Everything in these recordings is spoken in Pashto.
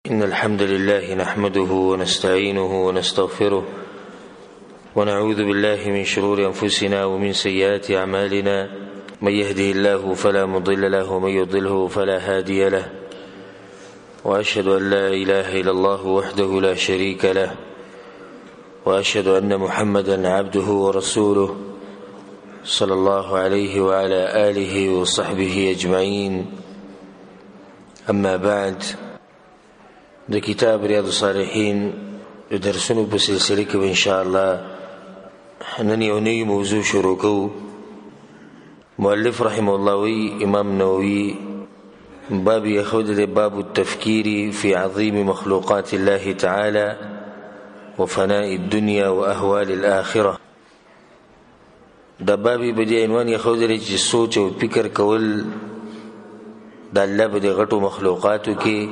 إن الحمد لله نحمده ونستعينه ونستغفره ونعوذ بالله من شرور أنفسنا ومن سيئات أعمالنا. من يهده الله فلا مضل له ومن يضلله فلا هادي له، وأشهد أن لا إله إلا الله وحده لا شريك له، وأشهد أن محمدا عبده ورسوله صلى الله عليه وعلى آله وصحبه أجمعين. أما بعد، د کتاب ریاض الصالحین درسونو په سلسله کې ان شاء الله نن یو نوی موضوع شروع کوو. مؤلف رحمه الله وی امام نووي باب یخود باب التفکیر فی عظیم مخلوقات الله تعالی وفناء الدنيا واهوال الاخره. دا بابی بدی عنوان یخود چې سوچ او فکر کول د الله په غټو مخلوقاتو کې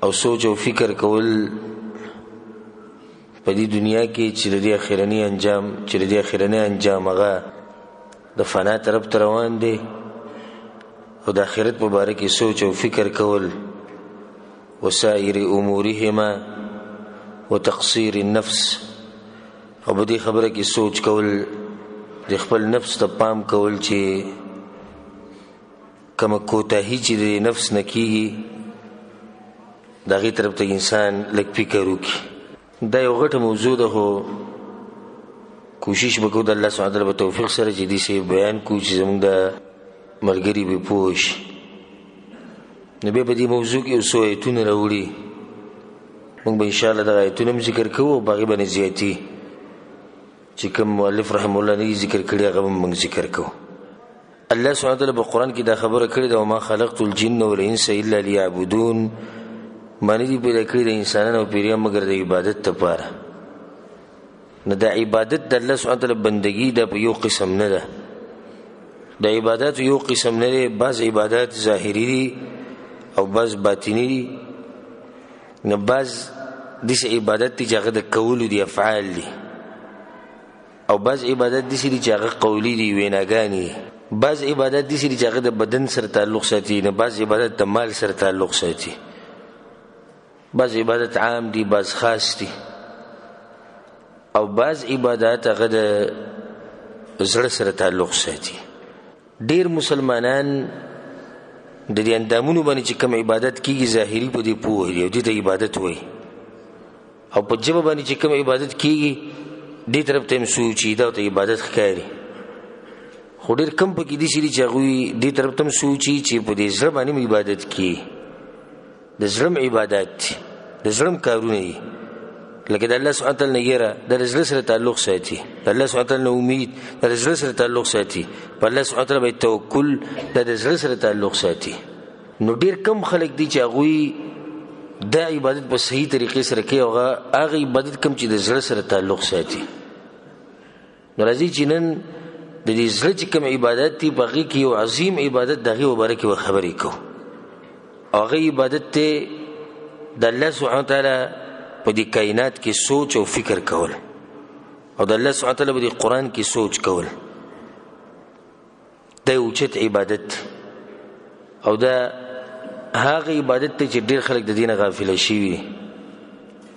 او سوچ او فکر کول په دې دنیا کې چې د اخرنی انجام هغه د فنا طرف ته روان دی، او د آخرت په باره کې سوچ او فکر کول وسائر امورهما وتقصير النفس، او په دې خبره کې سوچ کول د خپل نفس ته پام کول چې کومه کوتاهي چې د نفس نه کیږي داغی طرف ته انسان لږ فکر وکړي. دا یو غټه موضوع ده، خو کوشش وکړو د الله سبحانه وتعالی په توفیق سره چې دې څه بیان کړو چې زموږ د ملګري به پوه شي. نو بیا په دې موضوع کې څو آیتونه راوړي، موږ به انشاءالله دغه آیتونه هم ذکر کوو او په هغې باندې زیاتي چې کوم مؤلف رحمه الله نه ذکر کړي هغه به موږ ذکر کوو. الله سبحانه وتعالی په قرآن کې دا خبره کړې ده: وما خلقت الجن والانس الا لیعبدون. معنی دی پیدا کړی د انسانانو او پیریان مگر د عبادت لپاره. نه د عبادت د الله سبحانه وتعالی بندگی د یو قسم نه ده، د عبادت یو قسم نه ده. بعض عبادت ظاهری دي او بعض باطنی دي. نه بعض داسې عبادت دي چې هغه د کولو دي، افعال دي، او بعض عبادت داسې دي چې هغه قولی دي، ویناګانې دي. بعض عبادت داسې دي چې هغه د بدن سره تعلق ساتي، نه بعض عبادت د مال سره تعلق ساتي. بعض عبادت عام دي، بعض خاص دي، او بعض عبادت هغه د زړه سره تعلق ساتي. ډیر مسلمانان د دې اندامونو باندې چې کوم عبادت کیږي ظاهري په دې پوه دي او دې ته عبادت وایي، او په ژبه باندې چې کوم عبادت کیږي دې طرف ته سوچي دا ته عبادت ښکاري. خو ډیر کم پکې دي چې هغوی دې طرف ته سوچي چې په دې زړه باندې عبادت کیږي. د زړه عبادت دي، د زړه کارونه دي، لکه د الله سبحانه وتعالی نه یره د زړه سره تعلق ساتي، د الله سبحانه وتعالی نه امید د زړه سره تعلق ساتي، په الله سبحانه وتعالی باندې توکل د زړه سره تعلق ساتي. نو ډیر کم خلک دي چې هغوی دا عبادت په صحیح طریقې سره کوي، هغه عبادت کم چې د زړه سره تعلق ساتي. نو راځي چې نن د دې زړه چې کوم عبادت دي په هغې کې یو عظیم عبادت د هغې مبارکې به خبرې کوو. هغه عبادت ته د الله سبحانه وتعالی په دې کائنات کې سوچ او فکر کول، او د الله سبحانه وتعالی په دې قرآن کې سوچ کول. دا یو اوچت عبادت، او دا هغه عبادت ته چې ډېر خلک د دې نه غافله شوي دي،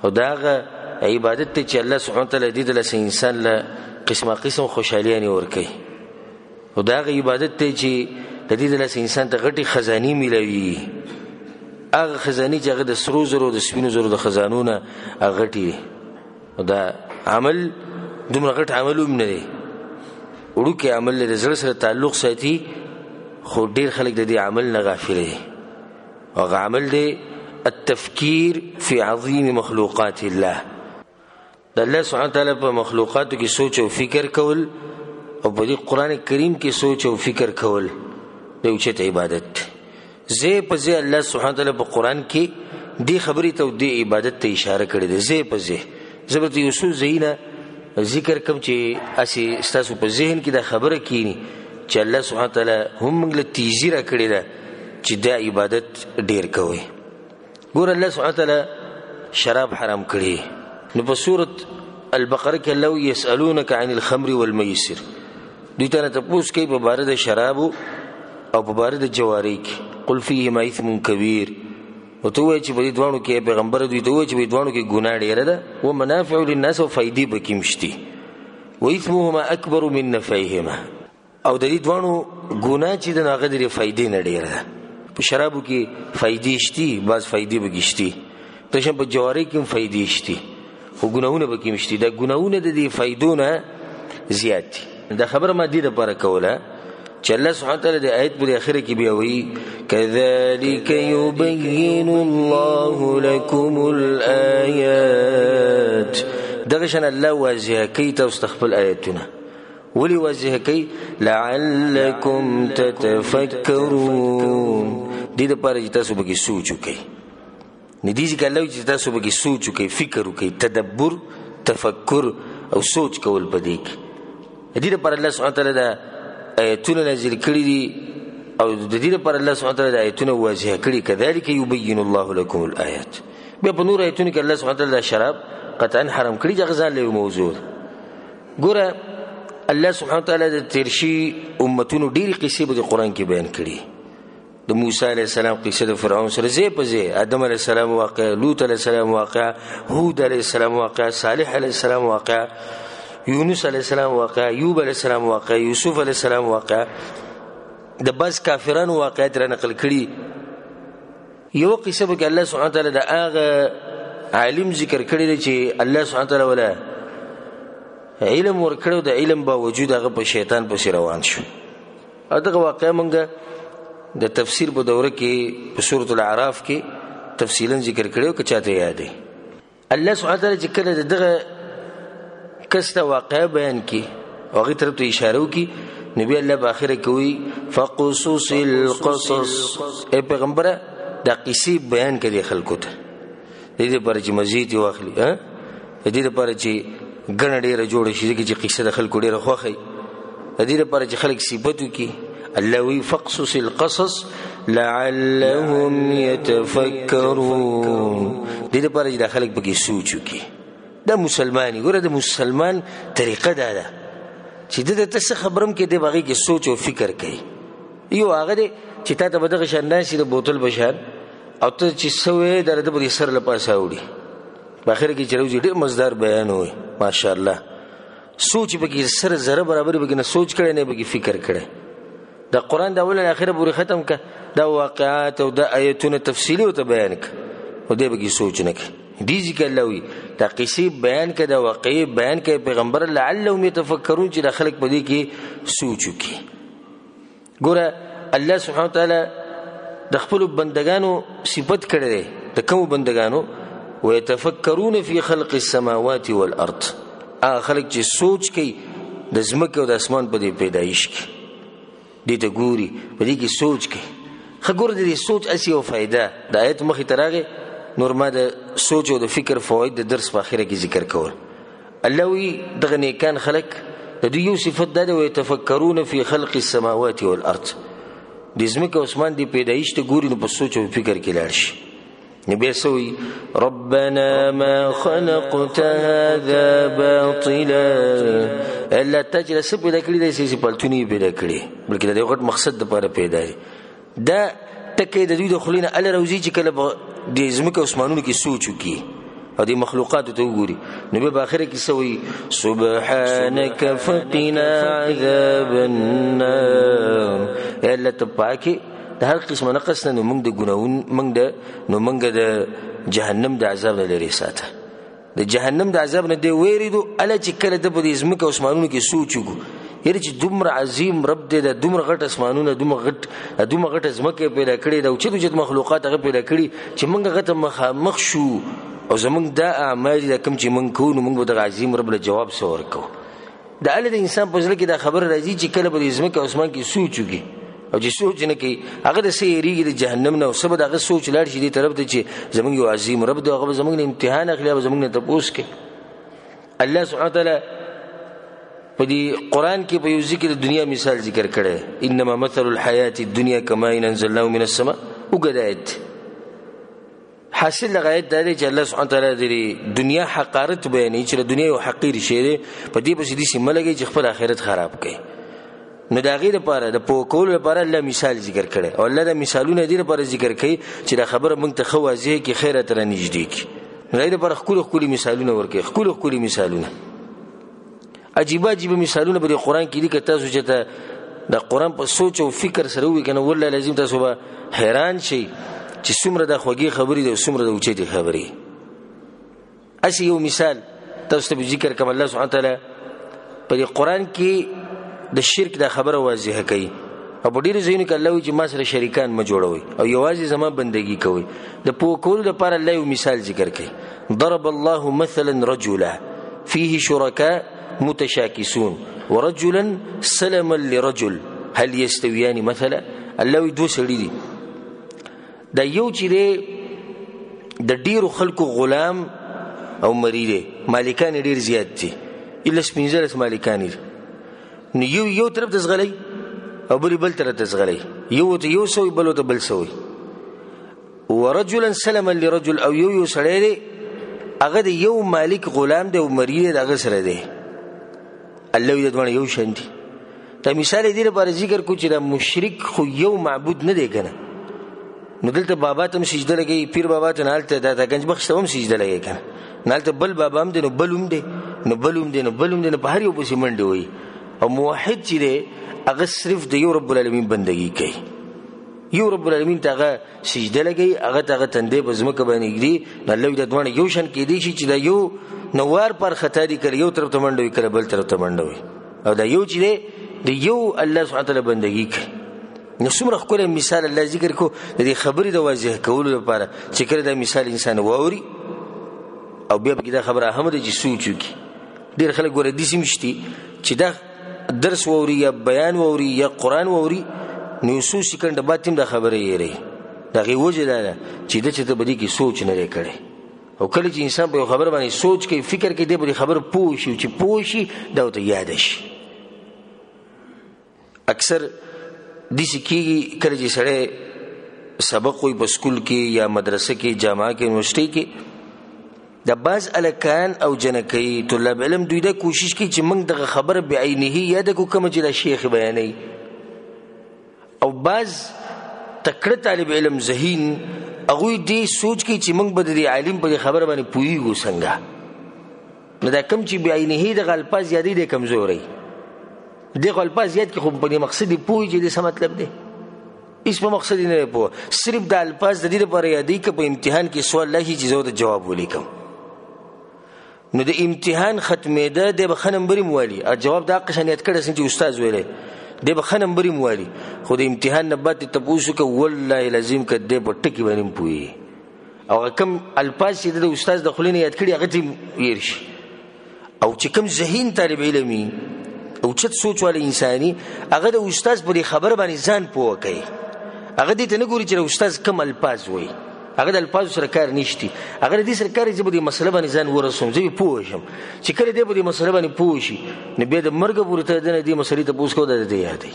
او دا هغه عبادت ته چې الله سبحانه وتعالی دې دلته انسان له قسمه قسم خوشحالیانې ورکوي، او دا هغه عبادت ته چې د دې دلته انسان ته غټې خزانې میلاوي. هغه خزانې چې هغه د سرو زرو د سپینو زرو د خزانو نه هغه غټې دي. دا عمل دومره غټ عمل هم نه دی، وړوکی عمل د زړه سره تعلق ساتي، خو ډېر خلک د دې عمل نه غافل دي. هغه عمل دی التفکیر فی عظیم مخلوقات الله. د الله سبحانه وتعالی په مخلوقاتو کې سوچ او فکر کول، او په دې قرآن کریم کې سوچ او فکر کول د اوچت عبادت. زه په زه الله سبحانه وتعالی په قرآن کې دې خبرې ته او دې عبادت ته اشاره کړې ده. زه په زه به یو څو ځایونه ذکر کوم چې اسې ستاسو په ذهن کې دا خبره کینی چې الله سبحانه وتعالی هم موږ له تیزی را کړې ده چې دا عبادت ډېر کوئ. ګور الله سبحانه وتعالی شراب حرام کړی. نو په سورة البقره کې الله یسألونک عن الخمر والمیسر، دوی ته تپوس کوي په باره د شرابو او په باره د جواری کې. قل فیهما اثم کبیر، او ته وایي چې په دې دوانو کې پیغمبر دوی ته وایي چې په دې دوانو کې ګناه ډېره ده و منافع للناس او فایدې پکې مشتي و اثمهما اکبر من نفعهما او د دې دوانو ګناه چې د هغه د فایدې نه ډېره ده په شرابو کې فایدې شتي بعض فایدې پکې شتي تشم په جواری کې فایدې شتي خو ګناهونه پکې مشتي دا ګناهونه د دې فایدو نه زیات دي دا خبره ما دې لپاره کوله چې الله سبحانه وتعالى د آیت په اخر کې بیا وایي كذلك يبين الله لكم الآيات دغه شان الله واضح کوي تاسو خپل آیتونه ولي واضح کوي لعلكم تتفکرون دې لپاره چې تاسو به سوچ وکړئ ندی چې الله چې تاسو به سوچ وکړئ فکر وکړئ تدبر تفکر او سوچ کول پدې کې دې لپاره الله سبحانه وتعالى دا آیتونه نازل کړي دي او د دې لپاره الله سبحانه وتعالى د آیتونه واضح کړي كذلك يبين الله لكم الآيات بیا په نور آیتونه کې الله سبحانه وتعالى شراب قطعا حرام کړي چې غزان له موضوع ګوره الله سبحانه وتعالى د تیرشي امتونو ډېری قصې په قرآن کې بیان کړي د موسی علیه السلام قصه د فرعون سره زی په زی آدم علیه السلام واقع لوط علیه السلام واقع هود علیه السلام واقع صالح علیه السلام واقع یونس علیه السلام واقع ایوب علیه السلام واقع یوسف علیه السلام واقع د بس کافرانو واقعات را نقل کړي یو قصه به الله سبحانه وتعالى د هغه عالم ذکر کړی چې الله سبحانه وتعالى ولا علم ورکړو د علم باوجود هغه په شیطان پسې روان شو دغه واقعه مونږ د تفسیر په دوره کې په سورۃ الاعراف کې تفصیلا ذکر کړو که چاته یاد دی الله سبحانه وتعالى چې کله دغه کسته واقعه بیان کی او هغه طرف ته اشاره وکي نبی الله باخره کوي فقصص القصص ای پیغمبر دا قصې بیان کړي خلکو ته دې لپاره چې مزید واخلي دې لپاره چې ګڼ ډېره جوړ شي چې قصه د خلکو ډېره خوښي دې لپاره چې خلک صفات وکي الله وی فقصص القصص لعلهم يتفکرون دې لپاره چې خلک به سوچ وکي دا مسلمانی ګوره د مسلمان طریقه ده چې د تاسو خبرم کې د باغی کې سوچ او فکر کوي یو هغه دې چې تا ته بدغه شانداسي د بوتل بشار او ته چې سوې درته په سر لپاسه وړي باخره کې چروځي ډېر مزدار بیان وي ماشاءالله سوچ به کې سر زره برابر به نه سوچ کړي نه به فکر کړي دا قران د اول نه اخره پورې ختم ک دا واقعات او د آیتونو تفصیلی او ته بیان ک او دې به کې سوچ نه کوي دې ځکه الله وی دا قصې بیان کړه واقعي بیان کړي پیغمبر لعلهم يتفکرون چې د خلق په دې کې سوچ وکړي ګوره الله سبحانه وتعالى د خپل بندگانو صفت کړي د کوم بندگانو ويتفکرون فی خلق السماوات والارض خلق چې سوچ کوي د زمکه او د اسمان په دې پیدایش کې دې ته ګوري په دې کې سوچ کوي خګور دې سوچ اسی او فائدہ د آیت مخې تراغه نور ما د سوچ او د فکر فواید د درس په اخره کې ذکر کول الله وی دغه نیکان خلق د دې یو صفت ده ويتفکرون فی خلق السماوات والارض د زمکه او اسمان دی پیدایش ته ګوري نو په سوچ او فکر کې لاړ شي نبی سوی ربنا ما خلقت هذا باطلا الا تجلس پیدا کړی د سې پلتونی پیدا کړی بلکې د یو غټ مقصد لپاره پیدا دی دا ټکې د دوی د خلینو ال روزي چې کله د زمکه اسمانونو کې سوچ وکي او د مخلوقات ته وګوري نبی باخره کې سوی سبحانك فقنا عذاب النار الا تپاکي د هر قسمه نقص نه موږ د ګناون موږ د جهنم د عذاب نه لري ساته د جهنم د عذاب نه دی وېریدو اله چې کله د په زمکه اسمانونو کې سوچ وکړو یره چې دومره عظیم رب دې د دومره غټ اسمانونه دومره غټ زمکه پیدا کړې دا چې د مخلوقات هغه پیدا کړې چې موږ غته مخ شو او زمونږ د اعمال د کوم چې موږ کوو موږ د عظیم رب له جواب سره ورکو د اله د انسان په ځل کې دا خبر راځي چې کله په زمکه اسمان کې سوچ وکړي او چې سوچ نه کوي هغه د سیریږي د جهنم نه او سبا دغه سوچ لاړ شي دې طرف ته چې زمونږ یو عظیم رب دی هغه زمونږ امتحان اخلي او زمونږ ته پوښ کوي الله سبحانه وتعالى په دې قران کې په یو ذکر د دنیا مثال ذکر کړي انما مثل الحیات الدنیا کما انزلناه من السماء وګدایت حاصل لغایت دا دی چې الله سبحانه وتعالى د دنیا حقارت بیانې چې د دنیا یو حقیر شی دی په دې په دې سیمه لګي چې خپل آخرت خراب کړي نو دا غیر لپاره د پوکول لپاره الله مثال ذکر کړي او الله د مثالونه دې لپاره ذکر کوي چې دا خبره موږ ته خو واضح کی خیره تر نږدې کی غیر لپاره خولي مثالونه ورکړي خولي مثالونه عجیب مثالونه په قرآن کې دي که تاسو چې ته د قرآن په سوچ او فکر سره وی کنه والله لازم تاسو به حیران شئ چې څومره د خوږی خبرې ده څومره د اوچتې خبرې اسی یو مثال تاسو ته ذکر کوم الله سبحانه تعالی په قرآن کې د شرک د خبره واضح کوي او په ډیرو ځایونو کې الله وی چې ما سره شریکان ما جوړوي او یوازې زما بندگی کوي د پوکول لپاره الله یو مثال ذکر کوي ضرب الله مثلا رجلا فيه شركاء متشاكسون ورجلا سلما لرجل هل يستويان مثلا الله وی دو سړي دي دا یو چې د ډیرو خلکو غلام او مریده مالکان ډیر زیات دي الا سپینځل مالکان دي نو یو طرف ته زغلی او بل طرف ته زغلی یو سوی بل ته بل سوی ورجلا سلما لرجل او یو سړی دی هغه د یو مالک غلام دی او مریده دغه سره دی الله دې دوه یو شان دي دا مثال دې لپاره ذکر کو چې دا مشرک خو یو معبود نه دی کنه نو دلته بابا ته سجده لګي پیر بابا ته نالته دا گنج بخش ته هم سجده لګي کنه نالته بل بابا هم دې نو بلوم دې نو په هر یو پسې منډه وي او موحد چې دی هغه صرف د یو رب العالمین بندگی کوي یو رب العالمین ته هغه سجده لګي هغه ته تندې په ځمکه باندې ګري نو الله دې دوه یو شان کې دي چې دا یو نوار پر خطا دي کړ یو طرف ته منډوي کړ بل طرف ته منډوي او دا یو چې دی یو الله سبحانه تعالی بندگی کوي نو څومره خپل مثال الله ذکر کو د خبرې د واضح کولو لپاره چې کړه دا مثال انسان ووري او بیا په دا خبره احمد چې سوچ وکي ډیر خلک ګوره دي سمشتي چې دا درس ووري یا بیان ووري یا قران ووري نو څو سکند بعد تم دا خبره یې ری دا غي وجه ده چې د چته بدی کې سوچ نه لري کړي او کله چې انسان په خبره باندې سوچ کوي فکر کوي د خبر پوښي چې پوښي دا ته یاد شي اکثر د سکیږي کله چې سره سبق وي په سکول کې یا مدرسه کې جامعه کې یونیورسيټي کې د باز الکان او جنکی طلاب علم دوی دا کوشش کوي چې موږ دغه خبر بعینه یاد کو کوم چې د شیخ بیانې او باز تکړه طالب علم ذهین هغه دې سوچ کوي چې موږ به د عالم په خبره باندې پویږو څنګه نو دا کم چې بعینه د الفاظ یادې د کمزوري دغه الفاظ یاد کې خو په مقصد پوي چې څه مطلب دی اس په مقصد نه پوه صرف د الفاظ د دې لپاره یادې کې په امتحان کې سوال لهي چې زو د جواب ولیکم نو د امتحان ختمېده د بخنمبري موالي او جواب د قشنیت کړه چې استاد ویلې د بخنمبري موالي خو د امتحان نه بعد ته پوښتنه کو والله لازم کده په ټکی باندې پوي او کم الفاظ چې د استاد د خلینو یاد کړي هغه دې يرشي او چې کم ذهین طالب علمي او چت سوچ والے انساني هغه د استاد په خبر باندې ځان پوه کوي هغه دې ته نه ګوري چې استاد کم الفاظ وایي هغه د الفاظ سره کار نشتی هغه دې سره کار چې په مسله باندې ځان ورسوم زه پوه شم چې کله دې په مسله باندې پوه شي نو به د مرګ پورې ته دې مسلې ته پوښتنه کوي د دې یادې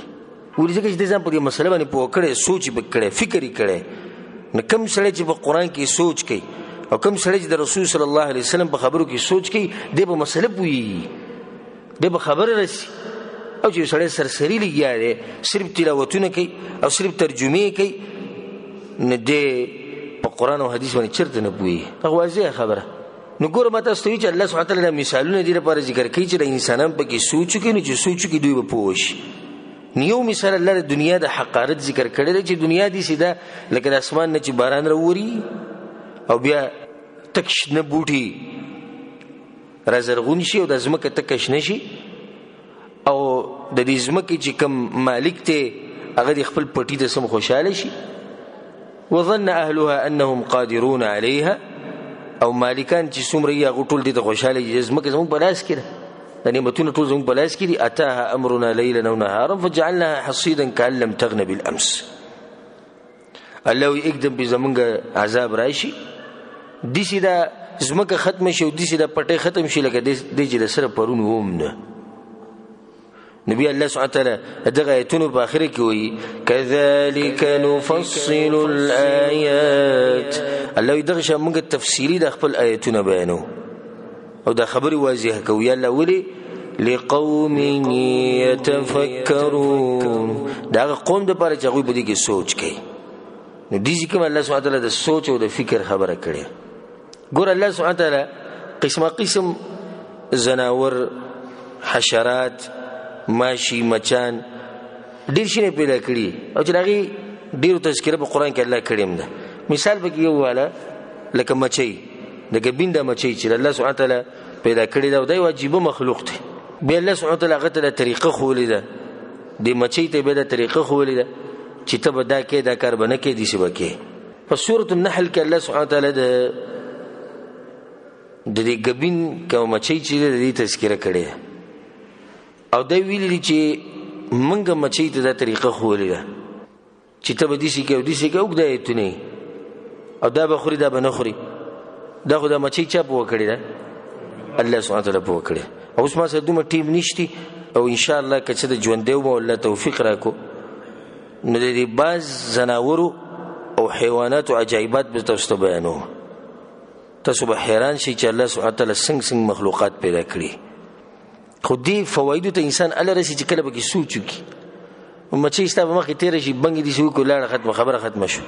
ورته چې دې ځان په مسله باندې پوه کړي سوچ وکړي فکر وکړي نو کم سره چې په قران کې سوچ کوي او کم سره چې د رسول صلی الله علیه وسلم په خبرو کې سوچ کوي دې په مسله پوي دې په خبره رسي او چې سره سرسری لګیاره صرف تلاوتونه کوي او صرف ترجمه کوي نه دې په قران او حدیث باندې چرته نه پوي هغه واضحه خبره نو ګوره ماته ستوي چې الله سبحانه تعالی مثالونه دې لپاره ذکر کوي چې انسانان په کې سوچ کوي نو چې سوچ کوي دوی په پوښ نیو مثال الله د دنیا د حقارت ذکر کړی چې دنیا دې سیده لکه د اسمان نه چې باران راوري او بیا تکش نه بوټي رازرغون شي او د ځمکه تکش نشي او د دې ځمکې چې کم مالک ته هغه خپل پټي د سم خوشاله شي وظن اهلها انهم قادرون عليها او مالکان چې څومره یې غټول دي د خوشاله ځمکه زموږ په لاس کې ده د نعمتونو ټول زموږ په لاس کې دي اتاها امرنا ليلا ونهارا فجعلناها حصيدا كأن لم تغن بالامس الله يقدم بزمنګ عذاب راشي دي سیدا زمکه ختم شي او دي سیدا پټه ختم شي لکه د چې سره پرون وومنه نبی الله سبحانه وتعالى دغه ایتونو په اخر کې وایي كذلك نفصل الآيات الله دغه شمږ تفصیلی د خپل آیتونو بیانو او دا خبري واضحه کوي الله ولي لقوم يتفکرون دا قوم د پاره چې هغه په دې کې سوچ کوي. نو دې ځکه الله سبحانه تعالی د سوچ او د فکر خبره کړي. ګور الله سبحانه تعالی قسمه قسم زناور، حشرات، ماشي، مچان ډیر شي پیدا کړي او چې هغه ډیرو تذکره په قران کې الله کړیم ده. مثال به یو والا لکه مچي، د ګبینده مچي چې الله سبحانه تعالی پیدا کړی دا د واجب مخلوق دی. به الله سبحانه تعالی هغه ته طریقه خولې ده، د مچي ته به د طریقه خولې ده چې ته به دا کې دا کار بنه کې دي شي بکې. په سورۃ النحل کې الله سبحانه تعالی د دې ګبین کوم مچي چې د دې تذکره کړي او دا ویلي چې منګه مچي ته دا طریقه خولې ده چې ته به دې شي کې او دې شي کې وګدایتونه او دا به خوري دا به نه خوري. دا خو دا مچي چا په وکړي ده الله سبحانه تعالی په وکړي. اوس ما سره دومره ټیم نشتی او ان شاء الله که څه د ژوند دیو مو الله توفیق راکو نو د دې باز زناورو او حیوانات او عجایبات به تاسو ته بیانوم. تاسو به حیران شئ چې الله سبحانه تعالی څنګه مخلوقات پیدا کړي. خو دې فواید ته انسان الله رسي چې کله به کې سوچ وکړي. مچي ستاسو مخې تیر شي بنګ دي شو کولاړه ختمه خبره ختمه شو.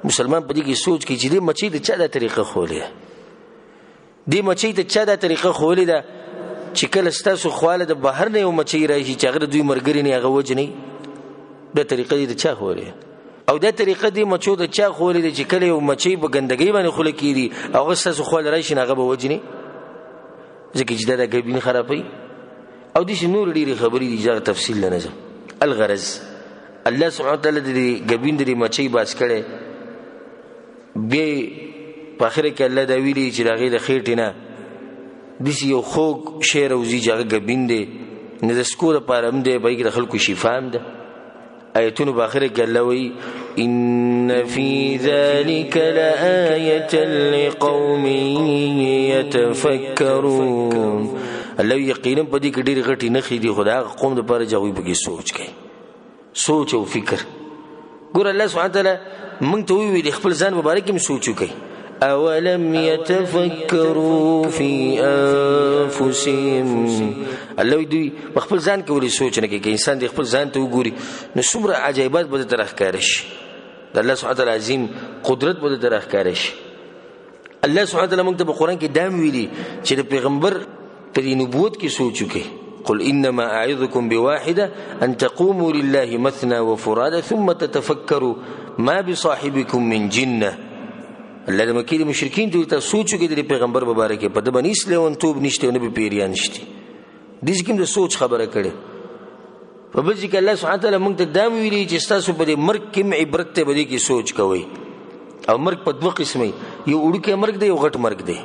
مسلمان په دې کې سوچ کوي چې دې مچي د چا د طریقه خولې دې مچي ته چا د طریقه خولې ده چې کله ستاسو خواله د بهر نه یو مچي راشي چې هغه دوی مرګري نه هغه وجني د طریقه دې چا خولې او د طریقه دې مچو د چا خولې چې کله یو مچي په ګندګي باندې خوله کیږي او ستاسو خواله راشي هغه به وجني ځکه چې دا ګبین خرابوي او دې نور ډېری خبرې دي چې تفصیل نه نظم. الغرض الله سبحانه تعالی دې ګبین دې مچي باز کړي به په اخر کې الله دا ویلي چې راغی د خېټې نه دې یو خوږ شعر او زی جګه ګبین دې نه د سکو د پارم دې به د خلکو شفا هم ده. آیتونو په اخر کې الله وی ان فی ذلک لآیة لقوم یتفکرون. الله یقینا په دې کې ډېر غټي نخې دي خدای قوم د پاره جوړي بږي سوچ کوي، سوچ او فکر. ګور الله سبحانه تعالی مونږ ته وی خپل ځان مبارک هم سوچ کوي. اولم يتفکروا فی انفسهم. الله دوی خپل ځان کې ولې سوچ نه کوي. چې انسان د خپل ځان ته وګوري نو څومره عجایبات به تر ښکار شي. د الله سبحانه تعالی عظیم قدرت به تر ښکار شي. الله سبحانه تعالی موږ ته په قران کې دام ویلي چې د پیغمبر پر نبوت کې سوچ وکړي. قل انما اعظكم بواحده ان تقوموا لله مثنى وفرادا ثم تتفكروا ما بصاحبكم من جنه. الله د مکه مشرکین ته سوچ وکړي د پیغمبر مبارک په د بنی اسلام توب نشته نه به پیریان نشته. د دې کوم د سوچ خبره کړي. په بل ځکه الله سبحانه تعالی موږ ته دام ویلي چې تاسو په دې مرګ کې عبرت ته بده کې سوچ کوئ. او مرګ په دوه قسمه، یو وړوکی مرګ دی، یو غټ مرګ دی.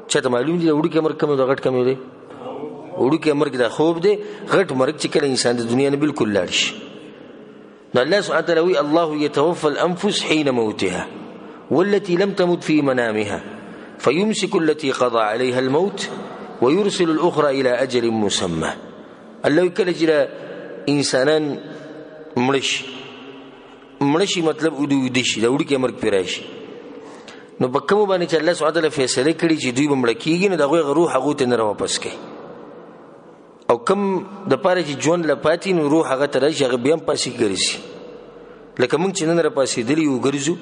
چاته معلوم دی وړوکی مرګ کوم دی غټ کوم دی؟ وړوکی مرګ دا خوب دی، غټ مرګ چې کله انسان د دنیا نه بالکل لاړ شي. نو الله سبحانه تعالی وی الله يتوفى الانفس حين موتها والتي لم تمت في منامها فيمسك التي قضى عليها الموت ويرسل الاخرى الى اجل مسمى. الله کله چې انسانان مړشي مطلب ودی شي دا وړوکی مرګ پیراشي. نو په کوم باندې چې الله سبحانه تعالی فیصله کړي چې دوی بمړ کیږي نو دغه روح هغه ته نه واپس کوي. او کم د پاره چې جون لپاتې نو روح هغه ته راځي هغه بیا پاسې ګرځي. لکه موږ چې نن را پاسې دلی یو ګرځو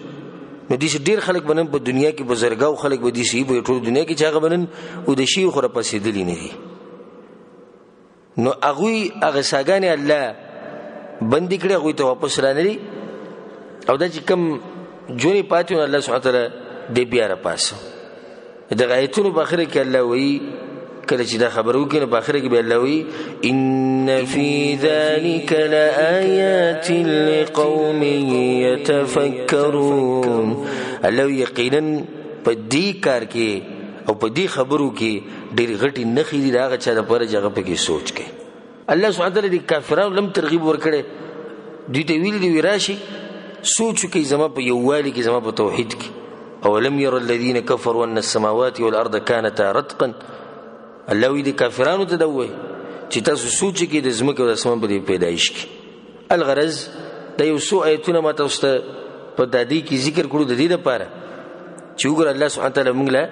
نو دې ډیر خلک بنن په دنیا کې بزرګاو خلک به دي شي په ټول دنیا کې چې هغه بنن او د شي خو را پاسې دلی نه دي. نو هغه ساګانې الله بندي کړي هغه ته واپس رانه او دا چې کم جونی پاتې نو الله سبحانه تعالی دې بیا را پاسو. د آیتونو په اخر کې الله وایي کله چې دا خبرو کې په اخر کې به الله وایي ان فی ذلک لآیات لقوم یتفکرون. الله یقینا په دې کار کې او په دې خبرو کې ډېر غټي نخې دي دا چې د پاره جګه په کې سوچ کې. الله سبحانه تعالی د کافرانو لم ترغیب ورکړي دوی ته ویل دی راشي سوچ کې زما په یووالي کې زما په توحید کې. اولم ير الذين كفروا ان السماوات والارض كانتا رتقا. الله وی دي کافرانو ته دوی چې تاسو سوچ کې د زمکه او د اسمان په پیدایش کې. الغرض د یو سو آیتونه ما تاسو ته په دادی کې ذکر کړو د دې لپاره چې وګور الله سبحانه تعالی موږ له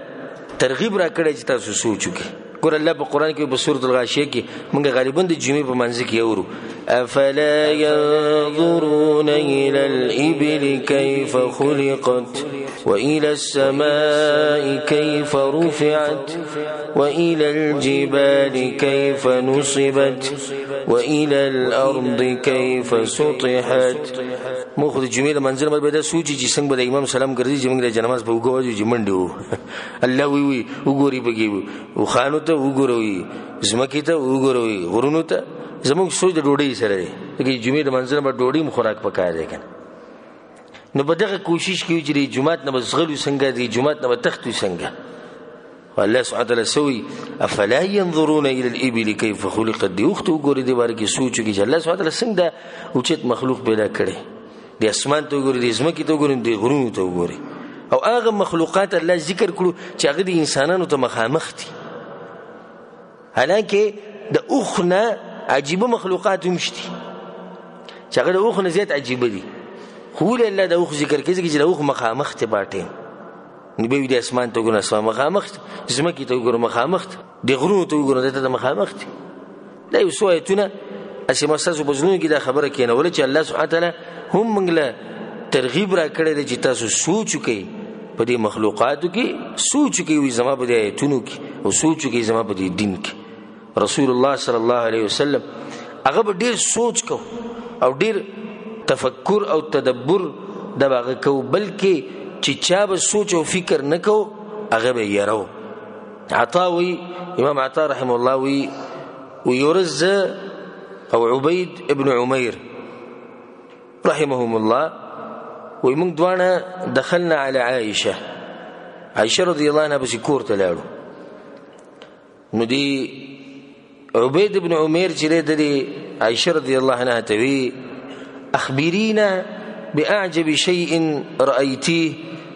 ترغیب را کړی چې تاسو سوچ وکړئ. ګور الله په قران کې په سورۃ الغاشیه کې موږ غالبا د جمعې په منځ کې اورو افلا ينظرون الى الابل كيف خلقت والى السماء كيف رفعت والى الجبال كيف نصبت والى الارض كيف سطحت مخ د جمعې منځ باندې دا سوچي چې څنګه د امام سلام ګرځي چې موږ د جنماز په وګورو چې منډو الله وی وګوري بګي او خانو ته وګوروي زمکه ته وګوروي غرونو ته زموږ سوچ د ډوډۍ سره دی چې جمعې د منځ باندې ډوډۍ مخوراک پکای دی کنه نو په دغه کوشش کوي چې جمعات نه بسغلو څنګه دی جمعات نه تختو څنګه والله سبحانه وتعالى سوي افلا ينظرون الى الابل كيف خلقت دی وختو ګوري دی بار کې سوچ کې الله سبحانه وتعالى څنګه اوچت مخلوق پیدا کړي د اسمان ته ګوري د زمکه ته ګوري د غرونو ته ګوري او هغه مخلوقات الله ذکر کړو چې هغه د انسانانو ته مخامخ دي حالانکه د اوخنه عجیب مخلوقات هم شته چې هغه د اوخنه زیات عجیب دي خو له الله د اوخ ذکر کوي چې د اوخ مخامخ ته باټي نبی د اسمان ته ګوري اسمان مخامخ زمکه ته ګوري مخامخ د غرونو ته ګوري د مخامخ دا یو سوایتونه اسی مساسو بزنو کې دا خبره کینه ول چې الله سبحانه وتعالى هم منګله ترغیب را کړی چې تاسو سوچ وکئ په دې مخلوقاتو کې سوچ وکئ زما په دې آیتونو کې او سوچ وکئ زما په دې دین کې رسول الله صلی الله علیه وسلم هغه ډیر سوچ کو او ډیر تفکر او تدبر دا هغه کو بلکې چې چا به سوچ او فکر نکو هغه به یارو عطاوي امام عطا رحم الله ويرز او عبيد ابن عمير رحمهم الله ومن دوانا دخلنا على عائشة رضي الله عنها بس كور تلاړو نو دي عبيد ابن عمير چې لري عائشة رضي الله عنها توي اخبرينا باعجب شيء رايتيه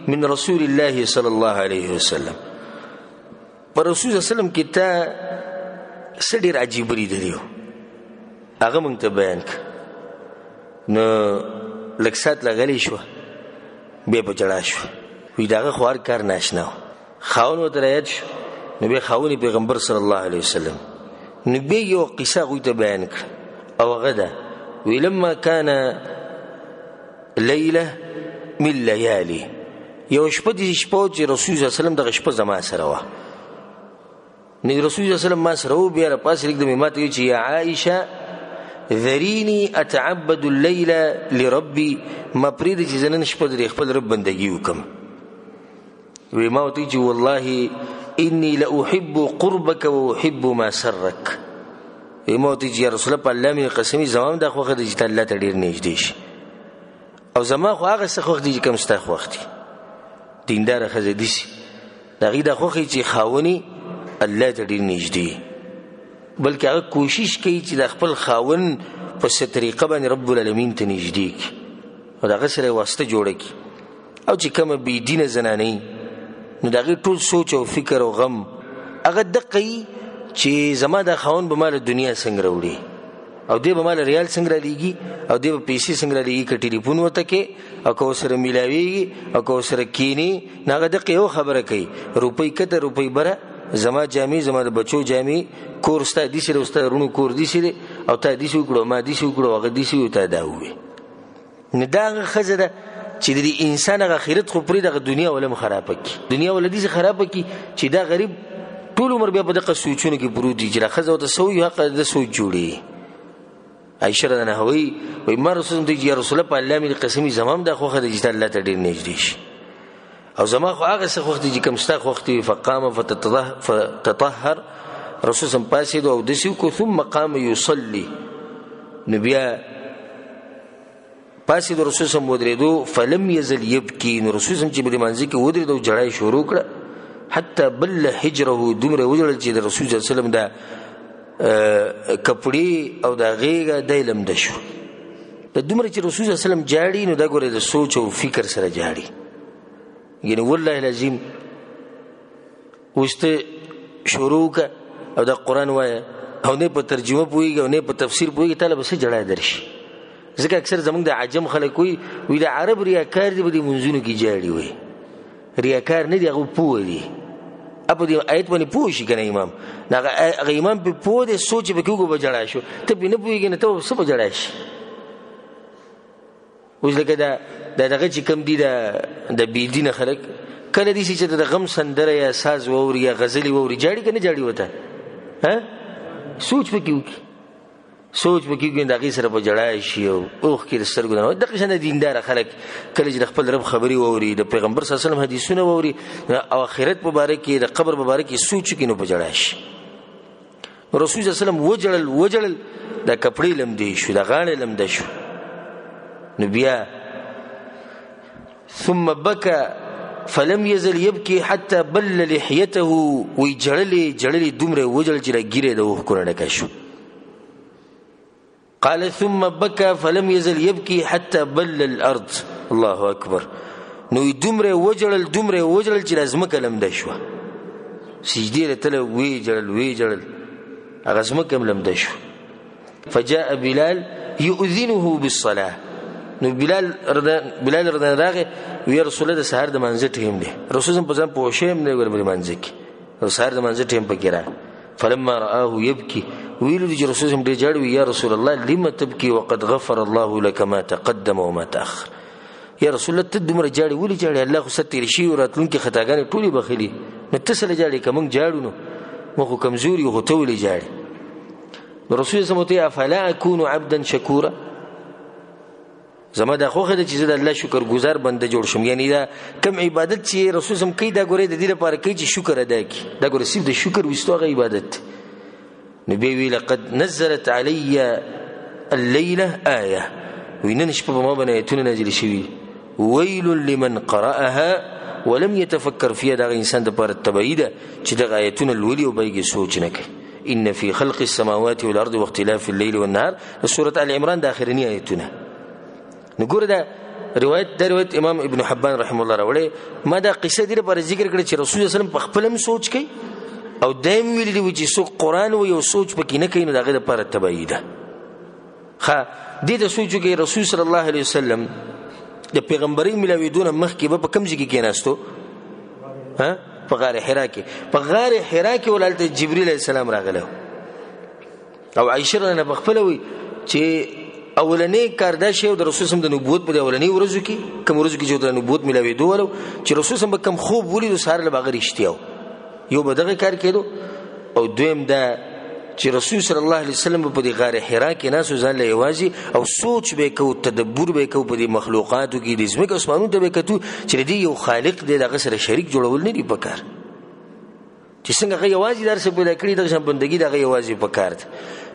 من رسول الله صلى الله عليه وسلم ورسول الله صلى الله عليه وسلم کته سړي عجیب لیدلو هغه مونږ ته بیان ک نو لکسات لغلی شو به په چړا شو وی داغه خوار کار ناشنا خاون درایت شو نو به خاوني پیغمبر صلی الله علیه وسلم نو به یو قصه غوی ته بیان ک او غدا ولما كان ليله من ليالي یو شپه دي شپه چې رسول الله صلی الله علیه وسلم دغه شپه زما سره و نو رسول الله صلی الله علیه وسلم ما سره و بیا پاس لیک د ماته چې یا عائشه ذريني اتعبد الليل لربي ما پرید چې زنن شپه د خپل رب بندگی وکم وی ما وتی چې والله اني لاحب قربك واحب ما سرك وی ما وتی چې یا رسول الله الله می قسمی زمام د خوخه د الله ته ډیر نږدې شي او زما خو هغه څه خوخ دي کوم ستا خوختي دیندار خزه دي دغه د خوخه چې خاوني الله ته ډیر نږدې بلکې هغه کوشش کوي چې د خپل خاون په ست طریقه باندې رب العالمین ته نږدې کی او دغه سره واسطه جوړه کی او چې کوم بی دینه زنانه نو دغه ټول سوچ او فکر او غم هغه دقي چې زما د خاون به مال دنیا څنګه وروړي او دی به مال ریال څنګه لګي او دی به پیسې څنګه لګي ک ټلیفون وته کې او کو سره ملاوي او کو سره کینی ناغه دقي یو خبره کوي روپۍ کته روپۍ بره زما جامې زما د بچو جامې کور ستا دي سره ستا رونو کور دي سره او تا دي سو کړو ما دي سو کړو هغه دي سو ته دا وي نه دا خزره چې د انسان اخرت خو پرې د دنیا ولې خراب کی دنیا ولې خراب کی چې دا غریب ټول عمر بیا په دغه سوچونه کې پروت دي چې خزه ته سوې حق د سوچ جوړي عائشہ رضی الله عنها وی ما رسول الله یا رسول الله په الله می قسمی زمام د خوخه د جته الله ته ډیر نږدې شي او زما خو هغه څه وخت چې کوم ستا وخت فقام فتطهر رسول الله پاسید او دسیو کو ثم قام يصلي نبیا پاسید رسول الله ودریدو فلم يزل يبكي رسول الله چې بری منځ کې ودریدو جړای شروع کړ حتى بل حجره دمر وجل چې رسول الله صلی الله علیه وسلم دا کپړی او دا غیګه دایلم دشو د دمر چې رسول الله صلی الله علیه وسلم جاړي نو دا ګوره د سوچ او فکر سره جاړي یعنی والله لازم وسته شروع کا او دا قران وای او نه په ترجمه پويږي او نه په تفسیر پويږي طالب سره جړای درشي ځکه اکثر زمونږ د عجم خلک وي د عرب ریاکار دي په منځونو کې جاړي وي ریاکار نه دی هغه پوه دي اپ دې آیت باندې پوه شي کنه امام هغه امام په پوه دې سوچ به کېږي به جړا شو ته په نه پوهېږي نه ته څه به جړا شي اوس لکه دا دغه چې کوم دي د بېدینه خلک کله دې چې د غم سندره یا ساز واوري یا غزلې واوري جاړي که نه جاړي ورته سوچ پکې وکړي سوچ پکې وکړي د هغې سره به جړا شي او اوښکې د سترګو نه دغه شان د دینداره خلک کله چې د خپل رب خبرې واوري د پیغمبر صلی الله علیه وسلم حدیثونه واوري او آخرت په باره کې د قبر په باره کې سوچ وکړي نو به جړا شي رسول صلی الله علیه وسلم وجړل د کپړې لمدې شو د غاړې لمده شو نو بیا ثم بكى فلم يزل يبكي حتى بل لحيته وجړلې دومره وجړل چې ګیره د اوښکو نه ډکه شو قال ثم بكى فلم يزل يبكي حتى بل الارض الله اكبر نو دومره وجړل چې ازمکه لمده شو سجدي ته وی جړل هغه ازمکه لمده شو فجاء بلال يؤذنه بالصلاه نو بلال رضی راغه وی رسول الله د سحر د منځ ټیم دی رسول الله په ځان پوښیم نه ور باندې منځ کې او سحر د منځ ټیم پکې را فلما رآه يبكي ویل دي رسول الله دې جاړو یا رسول الله لم تبكي وقد غفر الله لك ما تقدم وما تأخر یا رسول الله ته دومره جاړي ولې جاړي الله خو ستیر شي وراتلونکي خطاګانې ټولي بخلي نو تسل جاړي کوم جاړو نو مخ کمزوري او ته ولې جاړي رسول الله سمته افلا اكون عبدا شكورا زما دا خوخه د چې د الله شکر گزار بنده جوړ شم یعنی دا کم عبادت چې رسول سم کوي دا ګوره د دې لپاره کوي چې شکر ادا کړي دا ګوره صرف د شکر وستوغه عبادت نبی وی لقد نزلت علي الليله آية وینن شپه ما باندې ایتونه نازل شوي ويل لمن قرأها ولم يتفكر فيها دا انسان د لپاره تبعیده چې د آیتونه لولي او بيګي سوچ نه کوي ان في خلق السماوات والارض واختلاف الليل والنهار سوره ال عمران د اخرنی آیتونه نګور دا روایت امام ابن حبان رحم الله راوړي ما دا قصه دې پر ذکر کړی چې رسول الله صلی الله علیه وسلم په خپلم سوچ کوي او دایم ویلي چې څوک قران و یو سوچ پکې نه کوي نو دغه لپاره تبعی ده دې د سوچ کې رسول صلی الله علیه وسلم د پیغمبري ملاویدونه مخ کې په کم ځای کې کېناستو په غار حرا کې ولالته جبرئیل علیه السلام راغله او عائشه نه بخپلوي چې اولنې کار دا شی د رسول سم د نبوت په اولنې ورځو کې کوم ورځو کې چې د نبوت ملاوي دوه چې رسول سم کم خوب ولید سره له بغیر اشتیاو یو بدغه کار کېدو او دویم دا چې رسول صلی الله علیه وسلم په دې غار حرا کې ناسو ځان له یوازي او سوچ به کو تدبر به کو په دې مخلوقاتو کې د زمکه اسمانونو ته به کتو چې دې یو خالق دې دغه سره شریک جوړول نه دی پکار چې څنګه غي یوازي درس پیدا کړی دغه بندګي دغه یوازي پکار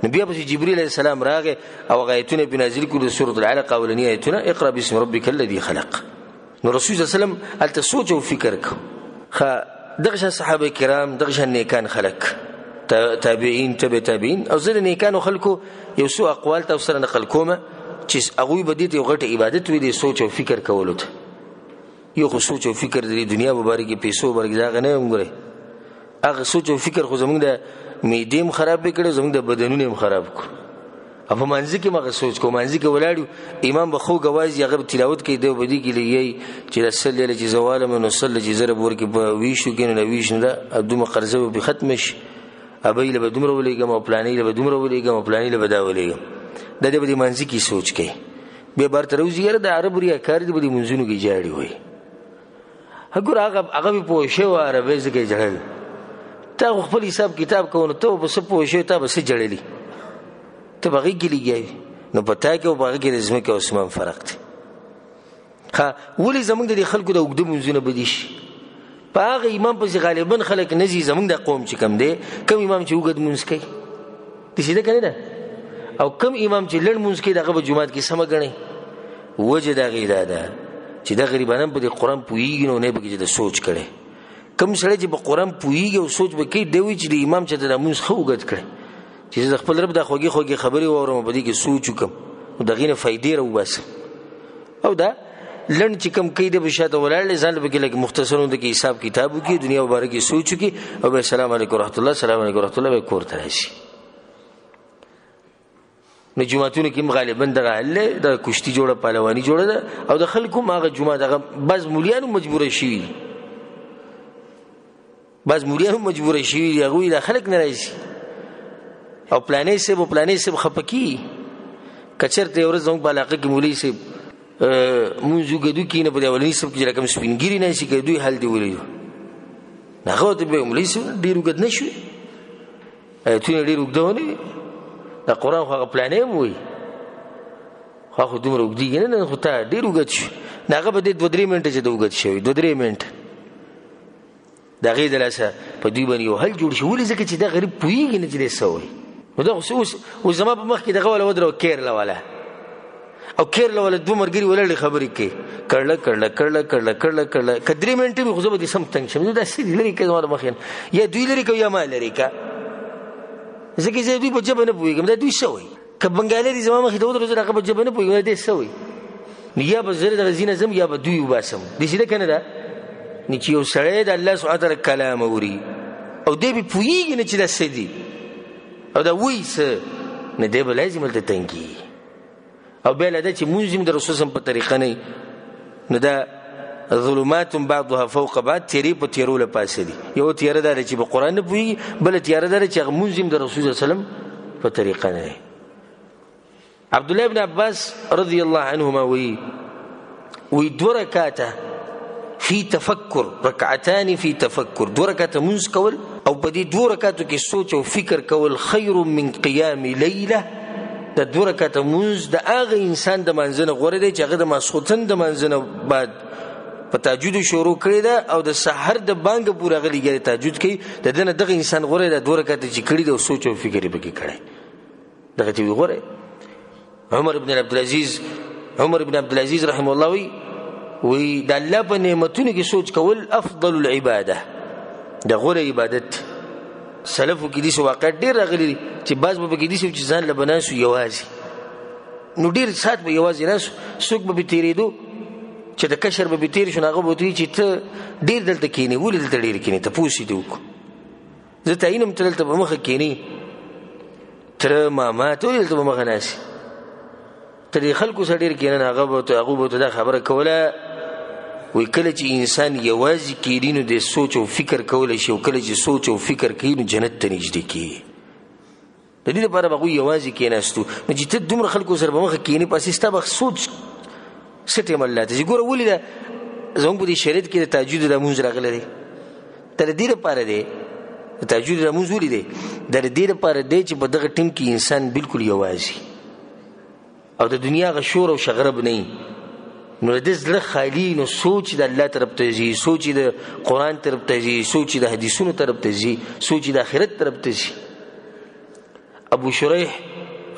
نبی ابو جبريل عليه السلام راغه او غایتونه بنازل کړو سوره العلق اولنی ایتونه اقرا باسم ربك الذي خلق نو رسول صلی الله علیه وسلم الته سوچ او فکر کو دغه صحابه کرام دغه نیکان خلق تابعین تابعین او زره نیکانو خلکو یو سو اقوال تاسو سره نقل کومه چې هغه به دې یو غټه عبادت وي د سوچ او فکر کولو ته یو خو سوچ او فکر د دنیا مبارکي پیسو برګ ځای نه وګوره هغه سوچ او فکر خو زمونږ د میدیم خراب کړي زمونږ د بدنونو هم خراب کړ په منځ کې مغه سوچ کو منځ کې ولاړو امام بخو غواز هغه تلاوت کوي د بدی کې لګي چې رسول الله چې زوال من صلی چې زره بور کې ویشو کې نه ویش نه ادمه قرضه به ختم شي ابي له دومره ولېګم او پلانې له دومره ولېګم او پلانې له بدا ولېګم د دې بدی منځ کې سوچ کوي به برته روزي د عرب ریا کار دې بدی منځونو کې جاړي وي هغه په شو عربي ځکه جړل تا خپل حساب کتاب کوونه ته بس په شو ته بس جړلې ته بغي ګلېږي نو پتا کې او بغي کې د زمکه او اسمان فرق دی ولې زمونږ د خلکو د وګړو منځونه بدیش په هغه امام په غالبا خلک نزي زمونږ د قوم چې کم دی کم امام چې وګد منځ کوي د څه ده کنه ده او کم امام چې لړ منځ کوي دغه په جمعات کې سم غني وجه دا غیدا ده چې د غریبانو په قرآن پویږي نو نه بګي د سوچ کړي کم سره چې په قرآن پویږي او سوچ وکړي دوی چې د امام چې د منځ خو وګد کړي چې د خپل رب د خوږی خبري اورم په دې کې سوچ وکم او دغه نه فائدې راو بس او دا لن چې کم کې د بشاته ولاړ ځان به کې لګ مختصرونه د حساب کتابو کې دنیا مبارکي سوچ کې او السلام علیکم ورحمت الله السلام علیکم ورحمت الله به کور ته راشي نو جمعهتون کې غالبا دغه هله د کشتي جوړه پهلواني جوړه ده او د خلکو ماغه جمعه دغه بعض مولیانو مجبور شي بعض مولیان هم مجبور شي هغوی دا خلک نه راځي او پلانې صاحب خفه کي که چېرته یو ورځ زموږ په علاقه کې مولوي صاحب مونځ وګدو کښېنه په دې اولني صف کې چې رقم سپین ګیري ناستي که دوی حال دې ولیدو هغه ورته به مولوي صاحب ډېر اوږد نه شوې ایتونه ډېر اوږده ونه وي دا قرآن خو هغه پلانې هم وایي خو دومره اوږدېږي نه خو تا ډېر اوږد شو نو هغه به دې 2-3 منټه چې د اوږد شوی 2-3 منټه د هغې د لاسه په دوی باندې یو حل جوړ شي ولې ځکه چې دا غریب پوهېږي نه چې دی څه وایي نو دا اوس زما په مخ کې دغه والا ودرو کیرلا والا او کیرلا والا دوه مرګري ولاړې خبرې کوي کړله که 3 منټې مې خو زه به دې سم تنګ شم دا څه دي لرې کوي زما د مخ یا دوی لرې کوي یا ما لرې که ځکه زه دوی په ژبه نه پوهېږم دا دوی څه وایي که بنګالي دي زما مخې ته ودرو زه د هغه په ژبه نه پوهېږم دا دی څه وایي نو یا به زه دغه ځینه ځم یا به دوی وباسم داسې ده که نه ده نو چې یو سړی د الله سبحانه وتعالی کلام اوري او دی به پوهېږي نه چې دا څه دي او دا وایي څه نه دی به لازم هلته تنګي او بیا له ده چې مونځ هم د رسول صلی په طریقه نه نو دا ظلمات بعضها فوق بعض تیرې په تیرو له پاسه دي یو تیاره دا ده چې په قرآن نه پوهېږي بله تیاره دا ده چې هغه مونځ هم د رسول صلی وسلم په طریقه نه دی عبدالله بن عباس رضی الله عنهما وی 2 رکاته فی تفکر رکعتان فی تفکر 2 رکعته مونځ کول او په دې 2 رکعتو کې سوچ او فکر کول خیر من قیام لیله د 2 رکعته مونځ د هغه انسان د منځ نه غوره دی چې هغه د ماسخوتن د منځ نه بعد په تهجد شروع کړی ده او د سحر د بانګ پورې هغه لګیا تهجد کوي د ده نه دغه انسان غوره دی 2 رکعته چې کړي ده او سوچ او فکر یې پکې کړی دغه ته غوره عمر بن عبدالعزیز رحمه الله وی د الله په نعمتونو کې سوچ کول افضل العباده د غوره عبادت سلفو کې دي واقعات ډېر راغلي دي چې بعض به پکې دي چې ځان له بناسو یوازې نو ډېر ساعت به یوازې ناسو څوک به تېرېدو چې د کشر به تېر شو هغه به ورته چې ته ډېر دلته کښېنې ولې دلته ډېر کښېنې تپوس یې دې وکړو زه تعینم ته دلته په مخه کښېنې تره ماما ته ولې دلته په مخه ناستې ته دې خلکو سره ډېر کښېنه هغوی به ورته دا خبره کوله وی کله چې انسان یوازې کېږي نو د سوچ او فکر کولی شي او کله چې سوچ او فکر کوي نو جنت ته نږدې کېږي د دې لپاره به هغوی یوازې کېناستو نو چې ته دومره خلکو سره په مخه کښېنې پسې ستا به سوچ څه ټیم الله ته چې ګوره ولې ده زموږ په دې شریعت کې د تهجد د لمونځ راغلی دی دا د دې لپاره دی د تهجد د لمونځ ولې دی دا د دې لپاره دی چې په دغه ټیم کې انسان بالکل یوازې او د دنیا هغه شور او شغرب نه وي نو د زړه خالی نو سوچ د الله طرف ته ځي سوچ د قرآن طرف ته ځي سوچ د حدیثونو طرف ته ځي سوچ د آخرت طرف ته ځي ابو شریح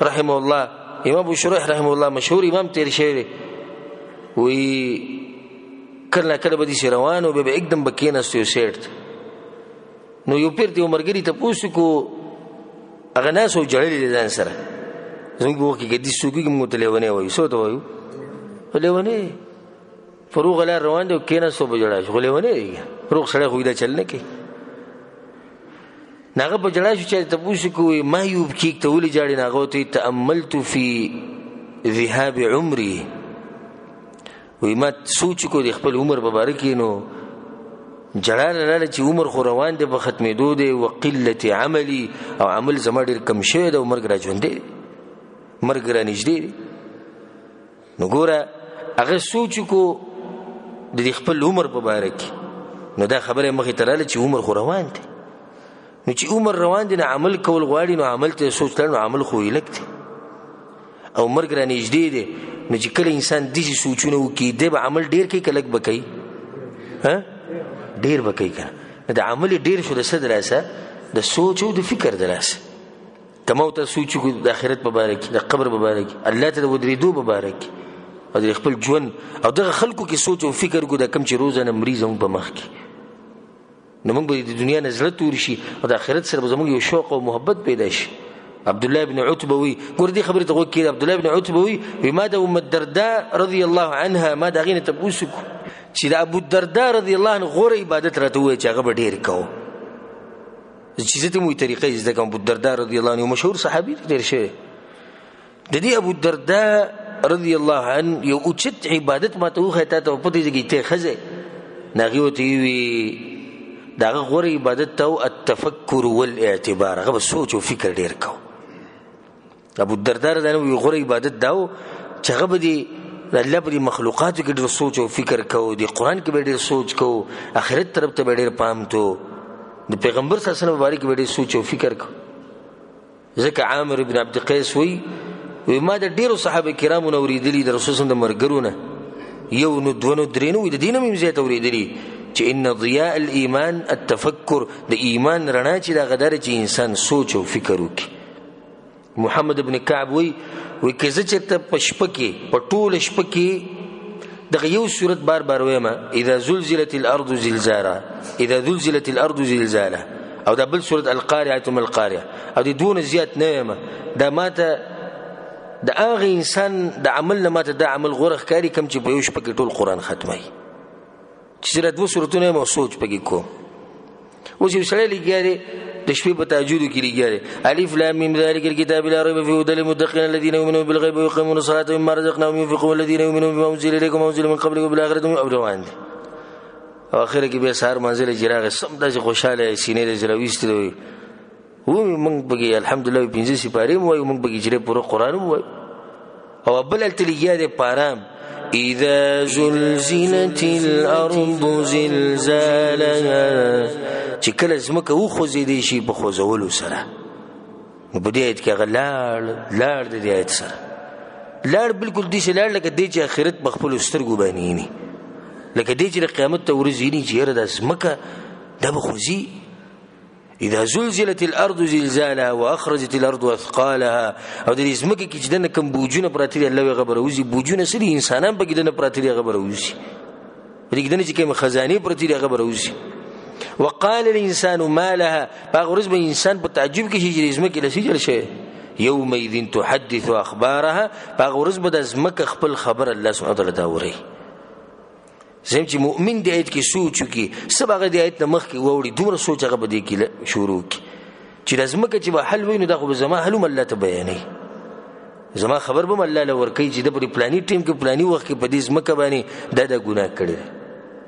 رحمه الله امام ابو شریح رحمه الله مشهور امام تیر شوی دی وی کله کله به داسې روان و بیا به एकदम به کېناست یو سیټ نو یو پیر ته یو ملګري تپوس وکړو هغه ناست و جړلی دی ځان سره زموږ په وخت کې ګدي څوک وي موږ ته لیونی وایو څه ته وایو لیونی فروغ لار روان دی کېناست و به جړا شو خو لیونی دی روغ سړی خو دا چل نه کوي نو هغه په جړا شو چې تپوس وکړو ما یبکیک ته ولې جاړې نو هغه ورته تأملت فی ذهاب عمري وی ما سوچ کو د خپل عمر په باره کې نو جړا راله چې عمر خو روان دی په ختمېدو دی وقلت عملي او عمل زما ډېر کم شوی دی او مرګ را ژوندی دی مرګ را نږدې دی نو ګوره هغه سوچ کو د خپل عمر په باره کې نو دا خبره مخې ته راله چې عمر خو روان دی نو چې عمر روان دی نو عمل کول غواړي نو عمل ته سوچ لري نو عمل خو یې لږ دی او مرګ را نږدې دی نو چې کله انسان داسې سوچونه وکړي دی به عمل ډېر کوي که لږ به کوي ډېر به کوي که نه د عمل یې ډېر شو د څه د لاسه د سوچ او د فکر د لاسه که ما ورته سوچ وکړو د آخرت په باره کې د قبر په باره کې الله ته د ودرېدو په باره کې او د خپل ژوند او دغه خلکو کې سوچ او فکر وکړو دا کوم چې روزانه مري زموږ په مخ کې نو موږ به د دنیا نه زړه تور شي او د آخرت سره به زموږ یو شوق او محبت پیدا شي عبدالله بن عتبه وی ګور دې خبرې ته غوږ کېږده عبدالله بن عتبه وی ما د ام الدرداء رضی الله عنها ما د هغې نه تپوس وکړو چې د ابو الدرداء رضی الله عنه غوره عبادت راته ووایه چې هغه به ډېر کوو چې زه ته مو طریقه یې زده کوم ابو الدرداء رضی الله عنه یو مشهور صحابي دی تېر شوی د دې ابو الدرداء رضی الله عنه یو اوچت عبادت ما ته وښیه تا ته په دې ځای کې ته ښځه نو هغې ورته ووي داغه غوره عبادت ته التفکر والاعتبار، هغه سوچ او فکر ډیر کو. ابو الدرداء دا نو غوره عبادت داو چې هغه به دی الله په مخلوقاتو کې ډیر سوچ او فکر کو، دی قران کې به ډیر سوچ کو، آخرت طرف ته به ډیر پام تو، د پیغمبر صلی الله علیه وسلم مبارک به ډیر سوچ او فکر کو. ځکه عامر ابن عبد قیس وی ما د ډیرو صحابه کرامو نو اوریدلی د رسول الله د مرګرونه یو نو دونو درینو د دینه مې زیات اوریدلی چې ان ضیاء الايمان التفکر، د ایمان رڼا چې دا غدار چې انسان سوچ او فکر وکړي. محمد ابن کعب وی کزه چرته پشپکی په ټول شپکی دغه یو صورت بار بار وایم اذا زلزلت الارض زلزالها، اذا زلزلت الارض زلزالها، او دا بل صورت القارعه ثم القارعه، او دي دون زیات نه وایم. دا ماته د هغه انسان د عمل نه ماته د عمل غورخ کاری کم چې په یو شپکی ټول قران ختمي، چې سره دوه سورتونه مو سوچ پکې کو. اوس یو سړی لګیاري د شپې په تهجد کې لګیاري الف لام میم ذلک الكتاب لا ريب فيه هدى للمتقين الذين يؤمنون بالغيب ويقيمون الصلاة ومما رزقناهم ينفقون والذين يؤمنون بما أنزل إليكم وما أنزل من قبلكم وبالآخرة هم يوقنون. او اخر کې به سهار منزل جراغ سم داسې خوشاله سینې د زلويست دی و موږ بګي الحمدلله 15 سپاره مو موږ بګي چې پوره قران مو او بل تلګیا دې پارام اذا زلزلت الارض زلزالها، چې کله زمکه و خوځې دي شي په خوځولو سره. نو په دې آیت کې لاړ د دې آیت سره لاړ بالکل دې لاړ لکه دې چې آخرت بخپل سترګو باندې ني، لکه دې چې قیامت ته ورځي ني چې هر د زمکه د بخوځي. اذا زلزلت الارض زلزالها واخرجت الارض اثقالها، او د زمکه کې چې دنه کم بوجونه پراتې الله غبروزي، بوجونه سړي انسانان په کې دنه پراتې غبروزي، په دې دنه چې کوم خزانه پراتې غبروزي. وقال الانسان ما لها، باغرز به انسان په تعجب کې چې زمکه لسیجل شي يومئذ تحدث اخبارها، باغرز به د زمکه خپل خبر الله سبحانه وتعالى دا وري. زم چې مؤمن دې آیت کې سوچ وکي سبغه دې آیت مخ کې ووري دومره سوچ هغه بده کې شروع کی چې لازم کې چې به حل وینو دا خو زما حلم الله ته بیانې، زما خبر به الله لور کوي چې د پلاني ټیم کې پلاني وخت کې په دې زمکه باندې دا ګناه کړی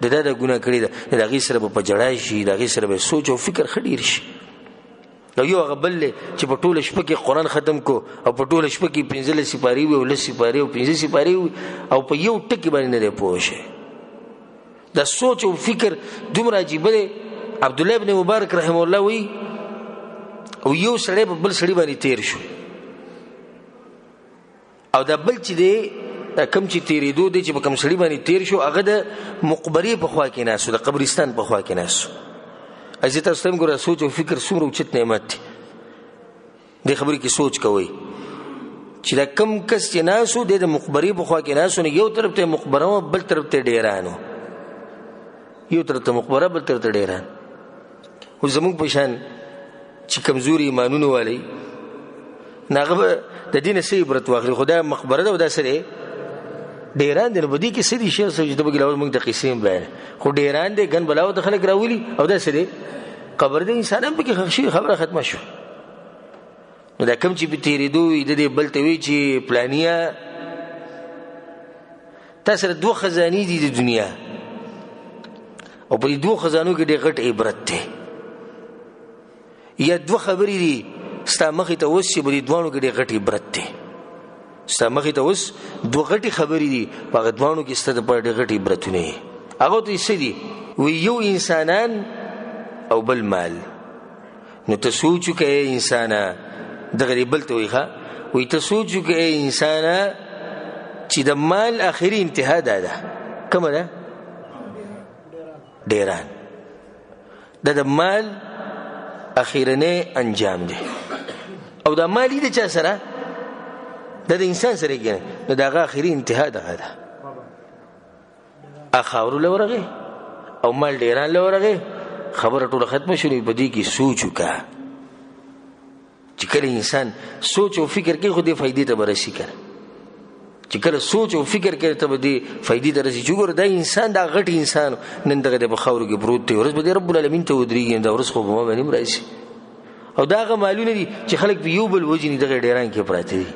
دا ګناه کړی دا غي سره په جړای شي، دا غي سره به سوچ او فکر خډیر شي. نو یو غبل چې په ټوله شپه کې قران ختم کو او په ټوله شپه کې 15 سپاری وي او 10 سپاری او 15 سپاری او په یو ټکی باندې نه پوښه. دا سوچ او فکر دومره عجیب دی. عبد الله ابن مبارک رحم الله وی او یو سړی په بل سړی باندې تیر شو، او دا بل چې دی کم چې تیرېدو دی چې په کم سړی باندې تیر شو هغه د مقبرې په خوا کې ناسو، د قبرستان په خوا کې ناسو. اځه تاسو هم ګورئ سوچ او فکر څومره اوچت نعمت دی. د خبرې کې سوچ کوئ چې دا کم کس چې ناسو د مقبرې په خوا کې ناسو، نه یو طرف ته مقبره بل طرف ته ډیرانو، یو طرف ته مقبره بل طرف ته ډیران. او زموږ په شان چې کمزوري ایمانونه والی ناغه د دین سي عبرت واخلي، خدای مقبره ده ودا سره ډیران دی. نو بدی کې سړي شي چې د بګلاو موږ د قسم بیان خو ډیران دی ګن بلاو د خلک راولي او دا سره قبر د انسانان په کې خښي خبره ختمه شو. نو دا کم چې په تیرېدو د دې بل ته وی چې پلانیا تاسو دوه خزاني دي د دنیا، او په دوه خزانو کې ډېر غټ عبرت ده. یا دوه خبرې دي ستا مخې ته اوس چې په دوانو کې ډېر غټ عبرت ده. ستا مخې ته اوس دوه غټې خبرې دي په هغه دوانو کې ستا دپاره ډېر غټ عبرتونه دي. هغه ته څه دي؟ وی یو انسانان او بل مال. نو ته سوچ وکړې انسانه دغه بل ته وی ته سوچ وکړې انسانه چې د مال آخري انتها ده کومه ده؟ ډیران. د مال اخیرنه انجام دی، او د مالی د چا سره د انسان سره کې نو دا اخیری انتها ده. اخاور لورغه او مال ډیران لورغه خبره ټول ختم شوه. په دې کې سوچ وکړه چې کله انسان سوچ او فکر کوي خو دې فائدې ته برسي کړي، چې کله سوچ او فکر کوي ته به دې فائدې ته رسي. جوړ دا انسان دا غټ انسان نن دغه د بخاورو کې پروت دی، ورځ به رب العالمین ته ودرېږي، دا ورځ خو به ما باندې راشي. او دا غ مالونه دي چې خلک په یو بل وجني دغه ډیران کې پراته دي،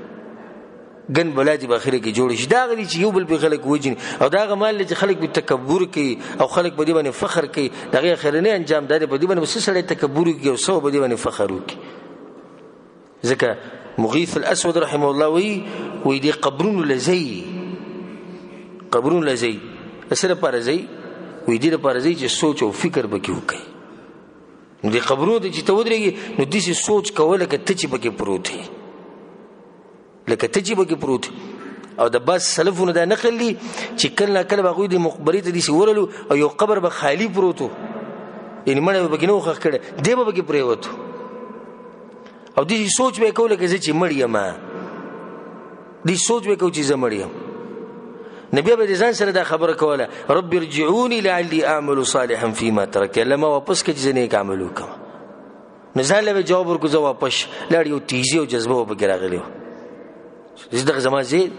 ګن بلادي په اخر کې جوړ شي. دا غلي چې یو بل په خلک وجني او دا غمال چې خلک په تکبر کوي او خلک په دې باندې فخر کوي، دغه اخرنی انجام دا په دې باندې وسه سړی تکبر کوي او سو په دې باندې فخر کوي. ځکه مغیث الاسود رحمه الله وی دې قبرون لزی سره پارځي وی دې پارځي چې سوچ او فکر وکړي وکړي. نو دې قبرونو ته چې تودريږي نو دې سوچ کوله کته چې پکې پروت دی، لکه ته چې پکې پروت. او د بس سلفونو دا نقل لي چې کله کله هغه د مقبرې ته دي ورلو او یو قبر به خالی پروت، یعنی مړ به بګنو خخ کړه دی به بګې پریوت او دې سوچ به کوله چې مړ یم، دې سوچ به کو چې زمړ یم. نبی به ځان سره دا خبره کوله رب ارجعوني لعلي اعمل صالحا فيما تركت، لما واپس کې چې نه عمل وکم. نزال له جواب ورکو زه واپس لاړ یو تیزی او جذبه به راغلی. زه دغه زما زه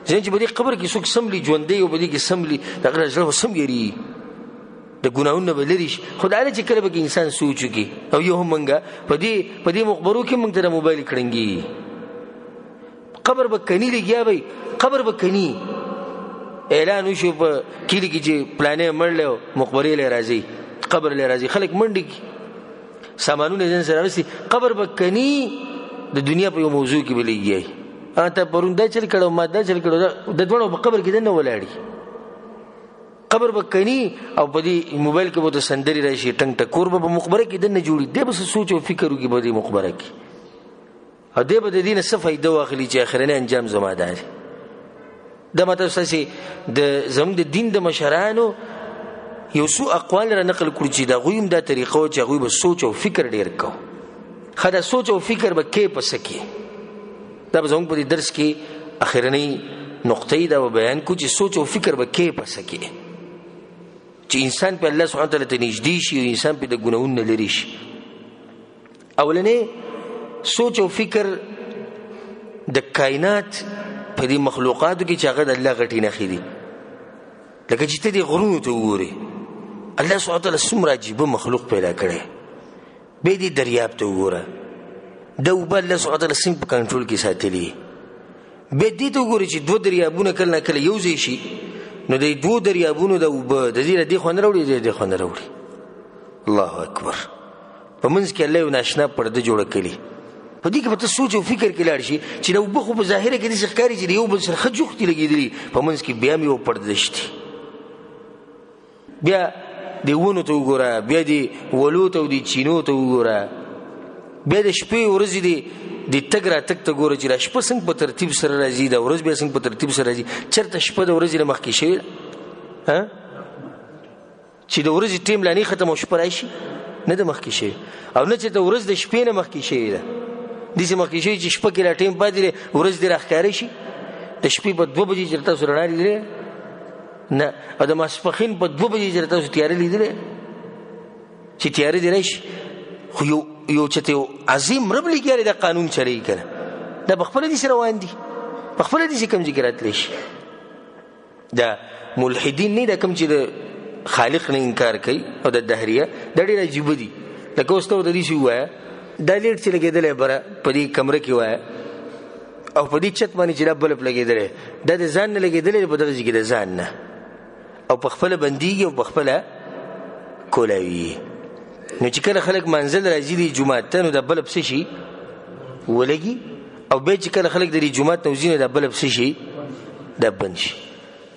چې په دې قبر کې څوک سملی ژوندې او په دې کې سملی دغه ژوند سم یری د ګناونو به لري. خدای چې کله به انسان سوچ کوي او یو همنګه په دې مقبرو کې موږ ته موبایل کړنګي قبر به کني لګیا وي، قبر به کني اعلان وشو په کلی کې چې پلانې مړل مقبرې له راځي، قبر له راځي، خلک منډي سامانونه ځن سره رسي، قبر به کني د دنیا په یو موضوع کې بلېږي. ته پرونده چل کړو ما دا چل کړو د دوړو په قبر کې دنه ولاړی، قبر به کني او په دې موبایل کې به د سندري راشي ټنګ ټکور به مقبره کې دنه جوړي. دې بس سوچ او فکر وکي به دې مقبره کې او دې به د دین څه فائدہ واخلي چې اخرنی انجام زما ده. دا مطلب څه د زموږ د دین د مشرانو یو څو اقوال را نقل کړی چې دا غویم دا طریقو چې غوی به سوچ او فکر ډیر کو. خدا سوچ او فکر به کې پسکی. دا زموږ په درس کې اخرنی نقطې دا بیان کو چې سوچ او فکر به کې پسکی چې انسان په الله سبحانه وتعالى ته نږدې شي او انسان په د ګناهونو لري شي. اولنې سوچ او فکر د کائنات په دې مخلوقاتو کې چې هغه د الله غټي نه خېدي. لکه چې ته دې غرونو ته وګورې الله سبحانه وتعالى څومره عجیب مخلوق پیدا کړي، به دې دریاب ته وګوره د اوبه الله سبحانه وتعالى څنګه په کنټرول کې ساتلي، به دې ته وګورې چې دوه دریابونه کله کله یو ځای شي نو د دوه دریابونو د اوبه د دې خو نه وروړي، دې خو نه وروړي. الله اکبر. په منځ کې الله یو ناشنا پرده جوړ کړي. په دې کې به ته سوچ او فکر کې لاړ شي چې د اوبه خو په ظاهره کې دې ښکاري چې یو بل سره خجوختي لګېدلي، په منځ کې بیا یو پرده شته. بیا د ونو ته وګوره، بیا د ولو ته او د چینو ته وګوره، بیا د شپې ورځې د تګ را تګ ته ګوره چې را شپه څنګه په ترتیب سره راځي، د ورځ بیا څنګه په ترتیب سره راځي. چېرته شپه د ورځې نه مخکې شوې چې د ورځې ټیم لا نه ختم او شپه راشي، نه د مخکې شوې، او نه چې د ورځ د شپې نه مخکې شوې ده. داسې مخکې شوې چې شپه کې لا ټیم پاتې دی، ورځ دې راښکاره شي د شپې په 2 بجې چې تاسو رڼا لیدلې نه، او د ماسپښین په 2 بجې چې تاسو تیارې لیدلې چې تیارې دې راشي. خو یو چته عظیم رب لګیاري د قانون چلی کنه، دا بخپل دي روان دي، بخپل دي کوم ذکر راتلی شي. دا ملحدین نه دا کوم چې د خالق نه انکار کوي او د دهریه د ډېر عجیب دي. لکه اوس ته د دې شو وای دا لیټ چې لګیدلې بره په دې کمره کې وای او په دې چت باندې چې بلب لګیدلې دا د ځان نه لګیدلې په دغه ځای کې د ځان نه او په خپل بنديږي او په خپل کولاوي. نو چې کله خلک منزل راځي د جمعه ته نو د بلب څه شي ولګي، او به چې کله خلک د جمعه ته وزینه د بلب څه شي د بند شي.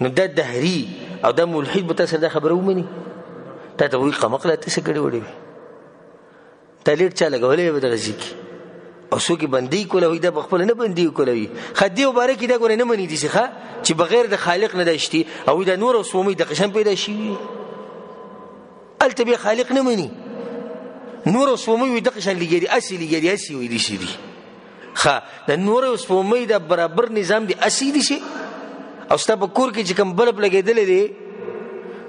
نو دا دهری او دا ملحد به تاسو دا خبره ومني، تا ته وی قمقله ته څه کړي وړي تلیټ چا لګولې به دغه ځکه او څوک بندي کوله وي دا بخپل نه بندي کوله. خدي مبارک دا ګورې نه مني دي ښه چې بغیر د خالق نه دشتي او د نور او سومي د قشم پیدا شي. التبي خالق نه مني، نور او سومي د قشم لګيري اصلي لګيري اصلي وي دي شي دي ښه د نور او سومي د برابر نظام دي اصلي دي شي. او ستاسو کور کې چې کوم بلب لګیدل دي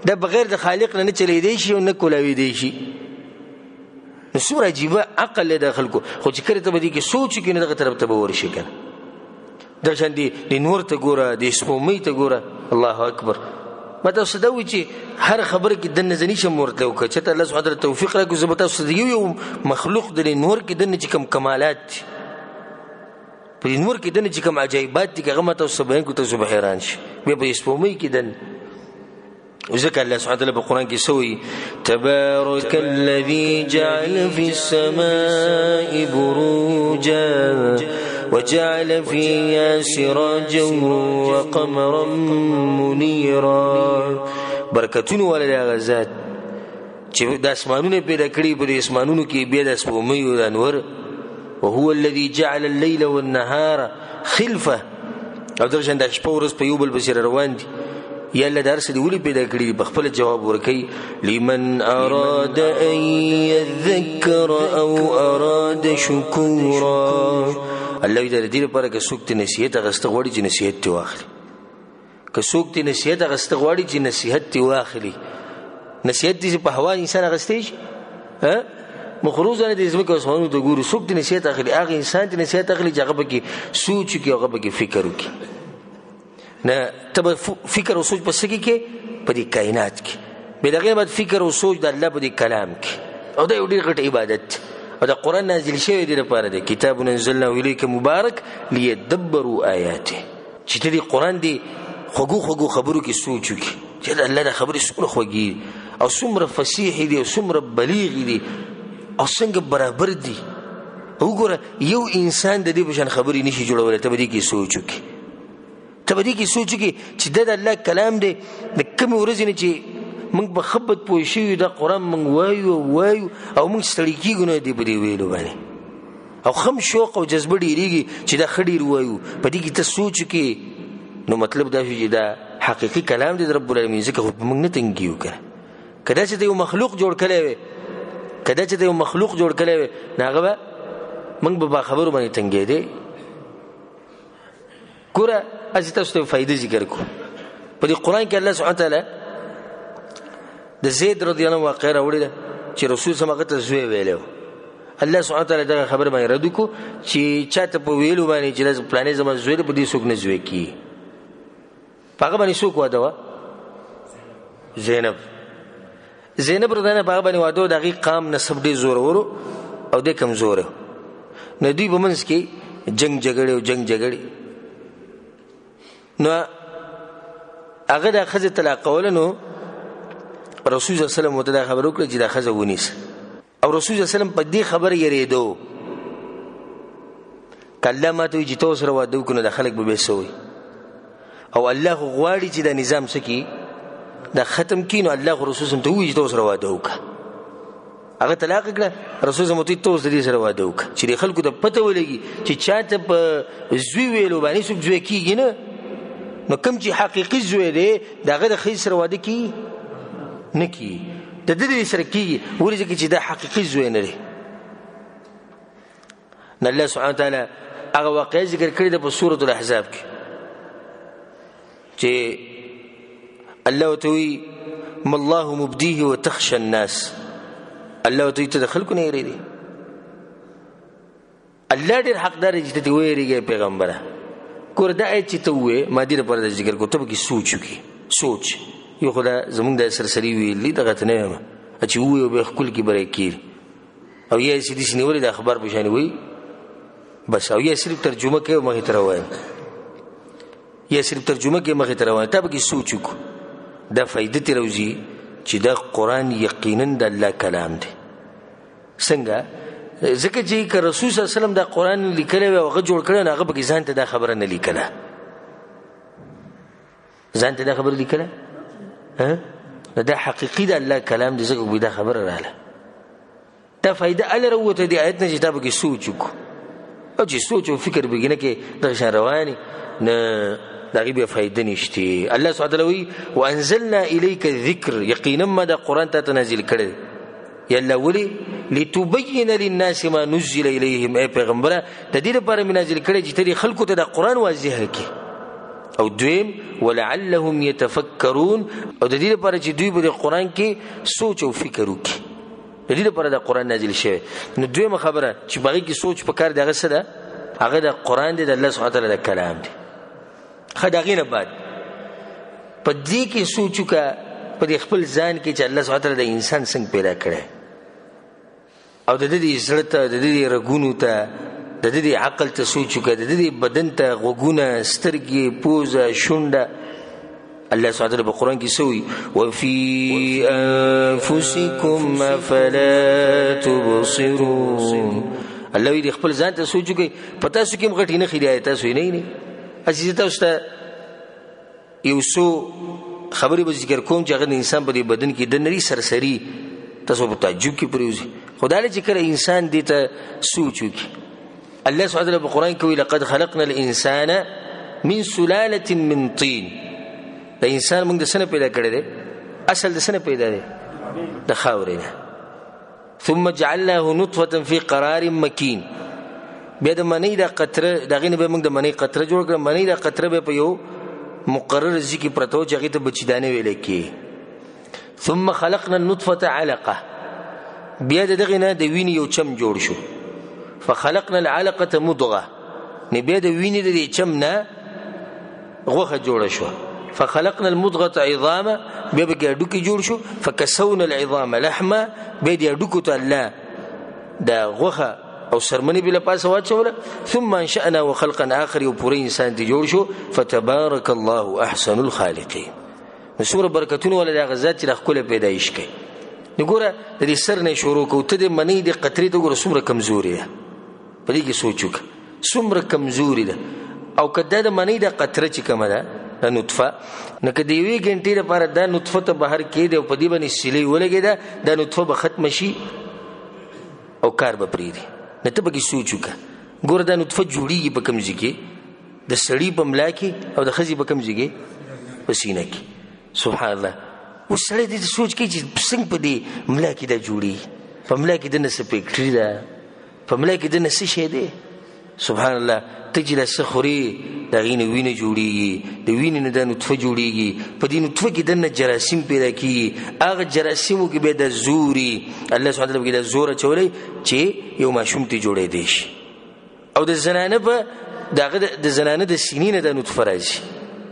دا بغیر د خالق نه چلی دی شي او نه کولاوي دی شي. نو څومره عجیبه عقل له خلکو، خو چې کړه ته به دي کې سوچ کې نه دغه طرف ته به ورشي کنه. دا شان دي د نور ته ګوره، د سپومې ته ګوره. الله اکبر. مته صدوي چې هر خبره کې د نزنی شم ورته وکړه چې الله سبحانه وتعالى توفیق راکړي زبته یو مخلوق د نور کې د چې کوم کمالات په په نور کې دنه چې کوم عجایبات دي هغه ماته اوس بیان کو تاسو به حیران شئ بیا په سپوږمۍ کې دنه وذكر الله سبحانه وتعالى بالقرآن كسوي تبارك الذي جعل في السماء بروجا وجعل فيها سراجا وقمرا منيرا برکتونه ولا غزاد چې د اسمانونو پیدا کړی په اسمانونو کې بیا د سپوږمۍ او د انور وهو الذي جعل الليل والنهار خلفه او درشن د شپه ورځ په یو بل بسیر روان دي یا الله درس دی ولي پیدا کړی بخپل جواب ورکي لمن اراد ان يذكر او اراد شكورا الله دې لپاره که څوک ته نصیحت غسته غوړي چې نصیحت ته واخلي که څوک ته نصیحت غسته غوړي چې نصیحت ته واخلي نصیحت دې په هوا انسان غسته شي ها مخروزانه دې زمکه اسمانو ته ګوري څوک ته نصیحت اخلي هغه انسان ته نصیحت اخلي چې هغه به کې سوچ کې هغه به کې فکر وکړي نه تب فکر او سوچ پس کې په دې کائنات کې به دغه بعد فکر او سوچ د الله په دې کلام کې او دا یو ډېر غټ عبادت او د قران نازل شوی دی لپاره دی کتاب انزلنا الیک مبارک لیدبروا آیاته چې دې قران دی خوږو خبرو کې سوچ وکړي چې الله د خبرې څومره خوږي او څومره فصیح دی او څومره بلیغ دی او څنګه برابر دی وګوره یو انسان د دې بشن خبرې نشي جوړولای ته به دې کې سوچ وکړي ته به دې کې سوچ وکړي چې د الله کلام دی د کوم ورځې نه چې موږ به خبرت پوه شو د قران موږ وایو او موږ ستړي کیږو نه دی په دې ویلو باندې او خم شوق او جذبه ډیریږي چې دا خډیر وایو په دې کې ته سوچ وکړي نو مطلب دا چې دا حقيقي کلام دی رب العالمین ځکه موږ نه تنګیو کړه کله چې یو مخلوق جوړ کړي وي کله چې یو مخلوق جوړ کړي وي ناغه موږ به خبرو باندې تنګې دي ګوره از تاسو ته فائدې ذکر کو په دې قران کې الله سبحانه تعالی د زید رضی الله عنه واقعه راوړل چې رسول صلی الله علیه وسلم زوی ویلو الله سبحانه تعالی دا خبر باندې رد کو چې چاته په ویلو باندې چې پلانې زما زوی په دې څوک نه زوی کی هغه باندې څوک واده وا زینب رضی الله عنها باندې واده دغه قام نسب دې زور ورو او دې کمزور نه دوی په منځ کې جنگ جګړه نو هغه د خزه طلاق ولنو رسول الله صلی الله علیه وسلم ته خبر وکړه چې د خزه ونیس او رسول الله صلی الله علیه وسلم په دې خبر یریدو کلماتو چې تاسو سره واده وکړو د خلک به بسوي او الله غواړي چې د نظام سکی د ختم کینو الله رسول الله ته وایي چې تاسو سره واده وکړه هغه طلاق کړه رسول الله ته تاسو دې سره واده وکړه چې خلکو ته پته ولګي چې چاته په زوی ویلو باندې څوک زوی کیږي نو کوم چې حقيقي زوی دی دغه د خیر سره واده کی نه کی د دې سره کی ورته چې دا حقيقي زوی نه دی نو الله سبحانه وتعالى هغه واقع ذکر کړی د په سورۃ الاحزاب کې چې الله توي ما الله مبديه وتخشى الناس الله توي تدخل کو نه یری الله ډېر حقدار چې ته ویریږي پیغمبره کور دا چې ته وې ما دې پر ذکر کو ته به سوچ یو خدای زمونږ د سرسری ویلې دغه ته نه چې وې به خپل کې برې کړ او یې چې دې سنولې د خبر په شان وې بس او یې صرف ترجمه کوي مخې تر وای یې صرف ترجمه کوي مخې تر وای ته به سوچ کو دا فائدې ته روزي چې دا قران یقینا د الله کلام دی څنګه ځکه چې رسول صلی الله علیه وسلم دا قران لیکلی او هغه جوړ کړی هغه به ځان ته دا خبره نه لیکله ځان ته دا خبره لیکله ها دا حقيقي د الله کلام دی ځکه به دا خبره رااله دا فائدہ ال وروته دی آیت نه چې تاسو کې سوچ کو او چې سوچ او فکر بګینه کې د رواني نه دغه به فائدہ نشته الله سبحانه وتعالى وانزلنا اليك الذكر یقینا ما دا قران ته تنزل کړی یلا ولي لتبين للناس ما نزل اليهم اي پیغمبره د دې لپاره منازل کړي چې تری خلکو ته د قران واضح کړي او دویم ولعلهم يتفكرون او د دې لپاره چې دوی په قران کې سوچ او فکر وکړي د دې لپاره د قران نازل شوی نو دویمه خبره چې باغی کې سوچ پکار دغه څه ده هغه د قران دی د الله سبحانه وتعالى د کلام دی خداغینه بعد په دې کې سوچ وکړه په خپل ځان کې چې الله سبحانه وتعالى د انسان څنګه پیدا کړي او د دې زړه ته د دې رګونو ته د د دې عقل ته سوچ وکړه، د دې بدن ته غوږونه، سترګې، پوزه، شونډه. الله سبحانه وتعالی په قرآن کې سوی وفي انفسکم افلا تبصرون. الله وی خپل ځان ته سوچ وکړئ، په تاسو کې غټ نه خیری تاسو نه اسی تاسو ته یو څو خبرې به ذکر کوم چې هغه د انسان په بدن کې د نری سرسری تاسو په تعجب کې پریوزي. خدای چې کله انسان دې ته سوچ وکړي، الله سبحانه وتعالی په قرآن کې وی لقد خلقنا الانسان من سلاله من طين. د انسان موږ د سنه پیدا کړی دی، اصل د سنه پیدا دی د خاورې نه. ثم جعلناه نطفه في قرار مكين. بیا د منی د قطره دغه نه به موږ د منی قطره جوړ کړو. منی د قطره به په یو مقرر ځکه پرتو چې هغه ته بچیدانه ویل کی. ثم خلقنا النطفه علقه. بیا دغه نه د وینې یو چم جوړ شو. فخلقنا العلقه مضغه. نه بیا د وینې د چم نه غوخه جوړ شو. فخلقنا المضغه عظاما. بیا به ډوکی جوړ شو. فكسونا العظام لحما. بیا د ډوکو ته الله دا غوخه او سرمنی بلا پاسه واچوله. ثم انشأنا وخلقا آخر. یو پوره انسان دی جوړ شو. فتبارك الله احسن الخالقين. نسوره برکتونه ولا د غزات چې خپل پیدایش کوي. نګوره د دې سر نه شروع کو ته د منی د قطرې ته ګوره څومره کمزوري ده. په دې کې سوچ وکړه څومره کمزوري ده. او کله د منی د قطره چې کومه ده د نطفه نه کدی وی غنټې لپاره د نطفه ته بهر کې دی او په دې باندې سلی ولګي ده د نطفه به ختم شي او کار به پریږدي. نه ته به کې سوچ وکړه ګوره د نطفه جوړیږي په کوم ځای کې؟ د سړي په ملا کې او د ښځې په کوم ځای کې؟ په سینه کې. سبحان الله. اوس سړی دې سوچ کوي چې څنګه په دې ملا کې دا جوړیږي؟ په ملا کې دنه څه فکټري ده، په ملا کې دنه څه شی دی؟ سبحان الله. ته چې څه خوري د هغې نه وینه جوړیږي، د وینې نه دا نطفه جوړیږي، په دې نطفه کې دنه جراثیم پیدا کیږي. هغه جراثیمو کې بیا د زوري الله سبحانه وتعالی د زور اچولی چې یو ماشوم ته جوړېدی شي. او د زنانه په دغه د زنانه د سینې نه د نطفه راځي.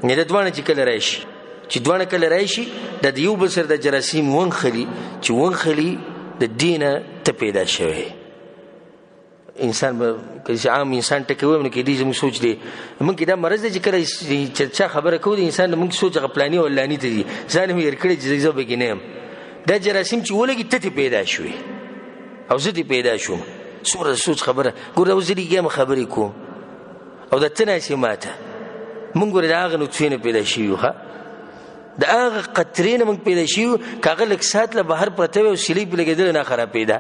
نه د دواړه چې کله راشي چې دواړه کله راشي د یو بل سره د جراثیم ونخلي چې ونخلي د دینه ته پیدا شوی. انسان به که عام انسان ټکه ومنه کې دې زموږ سوچ دی موږ کې دا مرض دی چې کله چا خبره کوو د انسان موږ سوچ غپلانی او لانی ته دي ځان مې هر کړی چې زه به کې نه یم. دا جراثیم چې ولګي ته پیدا شوی او زه دې پیدا شوم. څومره سوچ خبره ګوره اوس دې کې خبرې کوم او د تناسې ماته موږ ګوره د هغه نطفې نه پیدا شوي ښه د هغه قطرې نه موږ پیدا شوي که هغه لږ ساعت له بهر پرته وي او سیلۍ پرې لګېدلی نه خرابېده.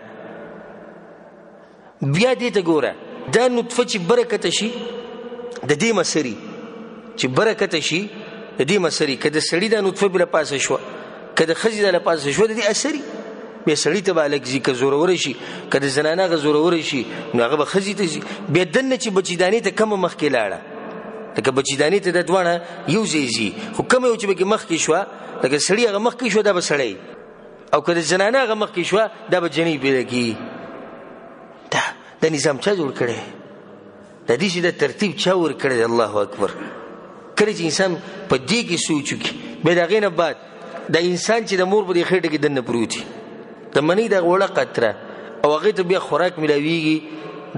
بیا دې ته ګوره دا نطفه چې برکته شي د دې مسري چې برکته شي د دې مسري که د سړي دا نطفه بله پاسه شوه که د ښځې دا له پاسه شوه د دې اثري بیا سړي ته به هلک ځي که زوروری شي که د زنانه هغه زوروری شي نو هغه به ښځې ته ځي. بیا دننه چې بچیدانې ته کمه مخکې لاړه لکه بچیدانې ته د دواړه یو ځای ځي خو کومه یو چې پکې مخکې شوه لکه سړي هغه مخکې شوه دا به سړی او که د زنانه هغه مخکې شوه دا به جنۍ پیدا کېږي. دا نظام چا جوړ کړی؟ د دې چې د ترتیب چا ورکړی دی؟ الله اکبر. کله چې انسان په دې کې سوچ وکړي بیا د هغې نه بعد د انسان چې د مور په دې خېټه کې دننه پروت وي د منۍ د وړه قطره او هغې ته بیا خوراک میلاویږي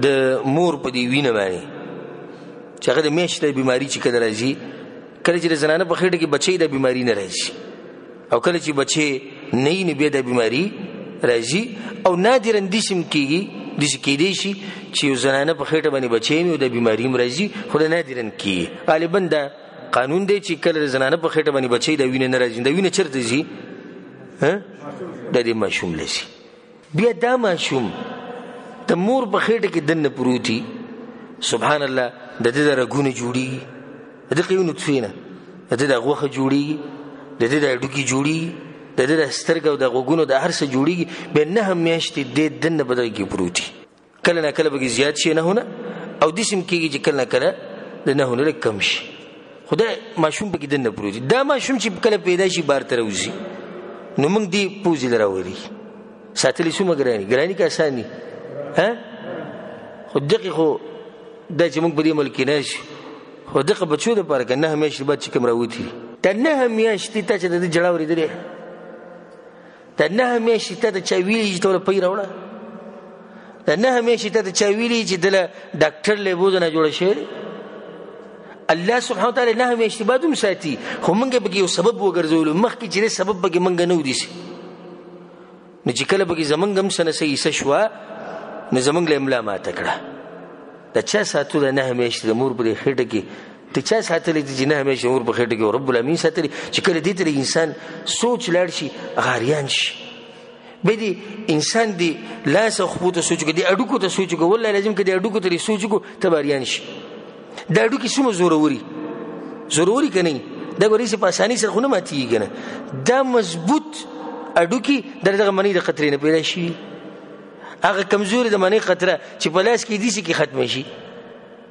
د مور په دې وینه باندې چې هغه د میاشتې د بیماري چې کله راځي کله چې د زنانه په خېټه کې بچی د بیماري نه راځي او کله چې بچی نه وي نو بیا د بیماري راځي او نادرا داسې کېږي داسې کېدی شي چې یو زنانه په خېټه باندې بچی وي او د بیماري هم راځي خو د نادرا کېږي. غالبا دا قانون دی چې کله د زنانه په خېټه باندې بچی د وینه نه راځي د وینه چېرته ځي؟ د دې ماشوم له ځي. بیا دا ماشوم د مور په خېټه کې دننه پروت وي سبحان الله د دې د رګونه جوړېږي د دې یو نطفې نه د دې د غوښه جوړېږي د دې د هډوکي جوړېږي د دې د سترګو د غوږونو د هر څه جوړېږي بیا 9 میاشتې دې دننه به دغه کې پروت وي. کله نه کله به زیات شي نهونه او داسې هم کېږي چې کله نه کله د نهونه لږ کم شي خو دا ماشوم پکې دننه پروت وي. دا ماشوم چې کله پیدا شي بار ته راوځي نو موږ دې پوزې له راولي ساتلی څومره ګراني که اسان دي خو دقې خو دا چې موږ په دې ملک کې نه شي خو دغه بچو دپاره که 9 میاشتې بعد چې کوم راوتي دا 9 میاشتې تا چې د ده جړه اورېدلې دا 9 میاشتې تا ته چا ویلي چې ته وله پی راوړه نه همیشه ته چا ویلي چې دله ډاکټر لیبو نه جوړ شي. الله سبحانه وتعالی نه هم اشتباه دوم ساتي، خو موږ به یو سبب وګرځولو، مخکې چې سبب به موږ نه ودی سي نو چې کله به زمونږ هم سنه سې شوا نو زمونږ له املا ماته کړه. د چا ساتو د نه همیشه د مور په خېټه کې ته چا ساتلې چې نه همیشه مور په خېټه کې رب العالمین ساتلې چې کله دې ته انسان سوچ لاړ شي غاریان شي. به دې انسان دې لاس خو ته سوچ کوي، دې اډوکو ته سوچ کوي، والله لازم کې دې اډوکو ته سوچ کوي تباریان شي. دا اډوکی څومره ضروري کنه دا ګورې په اساني سره خو نه ماتيږي کنه. دا مضبوط اډوکی دغه منی د خطرې نه پیدا شي. هغه کمزوري د منی خطر چې په لاس کې دي سي کې ختم شي،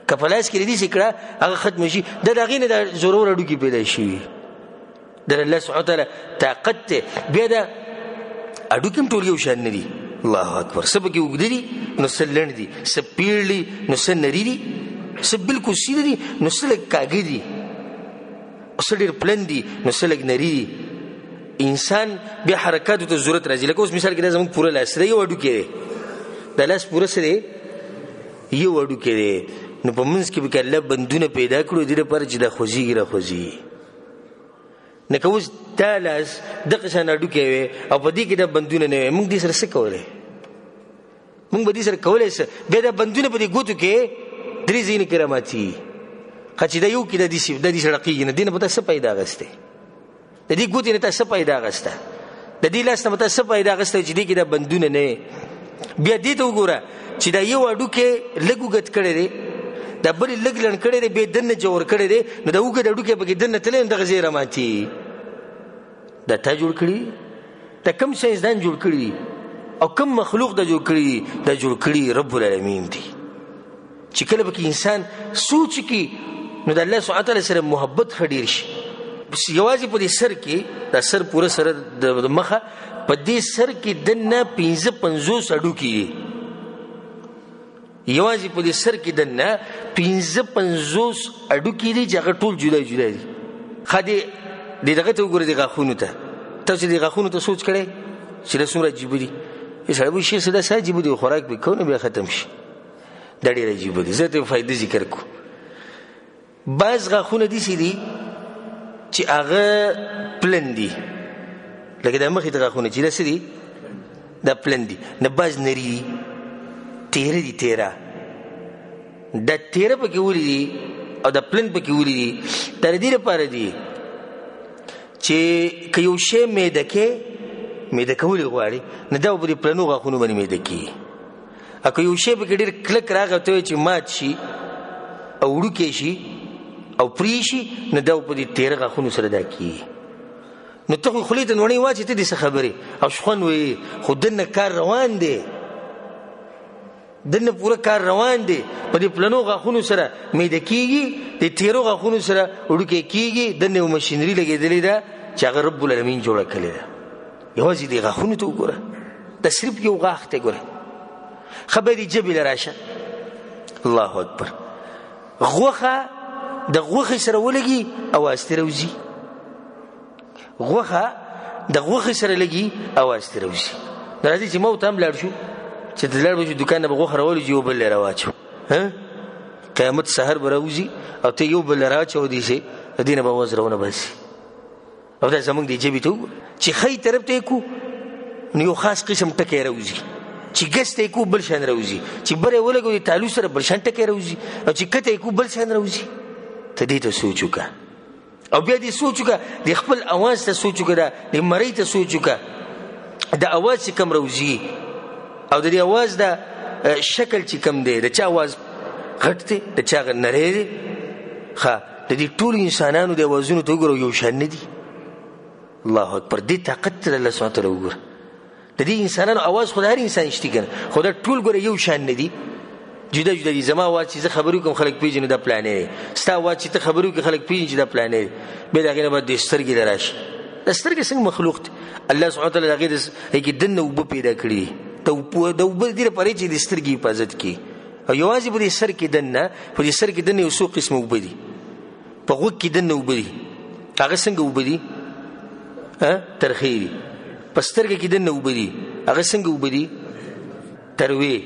که په لاس کې دي سي کړه هغه ختم شي، دغه نه د ضرور اډوکی پیدا شي. در الله سبحانه وتعالى طاقت بیا دا اډوکم ټول یو شان نه دي. الله اکبر. سبا کې وګدري نو سلند دي، سپیړلی نو سنری دي، سب بالکل سیده دي نو سلک کاږي دي، سړي پلن دي نو سلک نری دي. انسان بیا حرکاتو ته ضرورت راځي. لکه اوس مثال کې دا زموږ پوره لاس دی، یو اډو کې دا لاس پوره سره یو اډو کې نو په منځ کې به الله بندونه پیدا کړو دې لپاره چې دا خوځيږي را خوځي. نه که اوس دا لاس دغه شان اډو کې او په دې کې دا بندونه نه وي، موږ دې سره څه کولای؟ موږ به دې سره کولای څه؟ بیا دا بندونه په دې ګوتو کې درې ځینې کراماتي خچې دا یو کې د دې سړقېږي نه، دې نه به ته څه پیدا اخیستی؟ د دې ګوتې نه ته څه پیدا اخیسته؟ د دې لاس نه به ته څه پیدا اخیستی چې دې کې دا بندونه نه. بیا دې ته وګوره چې دا یو اډوکی لږ اوږد کړی دی، دا بل لږ لنډ کړی دی، بیا دننه جوړ کړی دی، نو دا اوږد اډوکی پکې دننه تللی نو دغه ځای راماتي. دا تا جوړ کړي؟ دا کوم ساینسدان جوړ کړي او کوم مخلوق دا جوړ کړي؟ دا جوړ کړي رب العالمین دی. چې کله به انسان سوچ کی نو د الله سبحانه وتعالی سره محبت خډیر شي. بس یوازې په دې سر کې دا سر پوره سره د مخه په دې سر کې دنه 55 اډوکی، یوازې په دې سر کې دنه 55 اډوکی دي چې هغه ټول جدا جدا دي. خدای دې دغه ته وګوره د غاښونو ته، تاسو دې غاښونو ته سوچ کړئ چې له څومره عجیب دي. سړی به شي څه داسې عجیب دي، خوراک به کوو نو بیا ختم شي. دا ډېر عجیب دي. زه ته فایده ذکر کو. بعض غاښونه داسې دي چې هغه پلن دي، لکه د مخې ته غاښونه چې داسې دي دا پلن دي، نه بعض نري دي، تیره دي. تیره دا تیره پکې ولې دي او دا پلن پکې ولې دي؟ دا د دې لپاره دي چې که یو شی میده کول غواړي نه دا په دې پلنو غاښونو باندې میده کېږي. که یو شی پکې ډېر کلک راغلی چې مات شي او وړوکی شي او پرې شي نو دا په دې تیره غاښونو سره دا کېږي. نو ته خو خولې ته نوڼۍ واچې ته دې څه خبرې او شخوند وایي، خو دننه کار روان دی، دننه پوره کار روان دی. په دې پلنو غاښونو سره میده کېږي، د تیرو غاښونو سره وړوکی کېږي. دننه یو مشینري لګېدلې ده چې هغه رب العالمین جوړه کړې ده. یوازې دې غاښونو ته وګوره، دا صرف یو غاښ ته ګوره. خبرې جبې له راشه. الله اکبر. غوښه د غوښې سره ولګي اواز ترې راوځي، غوښه د غوښې سره لګي اواز ترې راوځي. راځي چې موت هم لاړ شو چې د لاړ به شو دوکان نه به غوښه راولو چې یو بل لی راواچو، قیامت سحر به راوځي او ته یو بل راواچو دېسې د دې نه به اواز راونه باسي. او دا زمونږ دې جبې ته وګوره چې ښی طرف ته یې کو نو یو خاص قسم ټکی راوځي، چې ګس ته یې کو بل شان راوځي، چې بره یې ولګو د تالو سره بل شان ټکی راوځي، او چې کته یې کو بل شان راوځي. ته دې ته سوچ وکړه او بیا دې سوچ وکړه د خپل اواز ته سوچ وکړه، د مرۍ ته سوچ وکړه د اواز چې کم راوځي او د دې اواز د شکل چې کم دی، د چا اواز غټ دی د چا نری دی. د دې ټولو انسانانو د اوازونو ته وګوره یو شان نه دي. الله اکبر. دې طاقت الله سبحانه وتعالی وګوره. د دې انسانانو اواز خو د هر انسان شته کنه، خو دا ټول ګوره یو شان نه دي، جدا جدا دي. زما اواز چې زه خبرې کوم خلک پیژني دا پلانې دی، ستا اواز چې ته خبرې کوې خلک پیژني چې دا پلانې دی. بیا د هغې نه بعد د سترګې له راشي. د سترګې څنګه مخلوق دی؟ الله سبحانه وتعالی د هغې کې دننه اوبه پیدا کړي دي، د اوبه د دې لپاره چې د سترګې حفاظت کړي. او یوازې په دې سر کې دننه، په دې سر کې دننه یو څو قسمه اوبه دي. په غوږ کې دننه اوبه دي، هغه څنګه اوبه دي؟ ترخې دي. په سترګې کې دننه اوبه دي، هغه څنګه اوبه دي؟ تروې.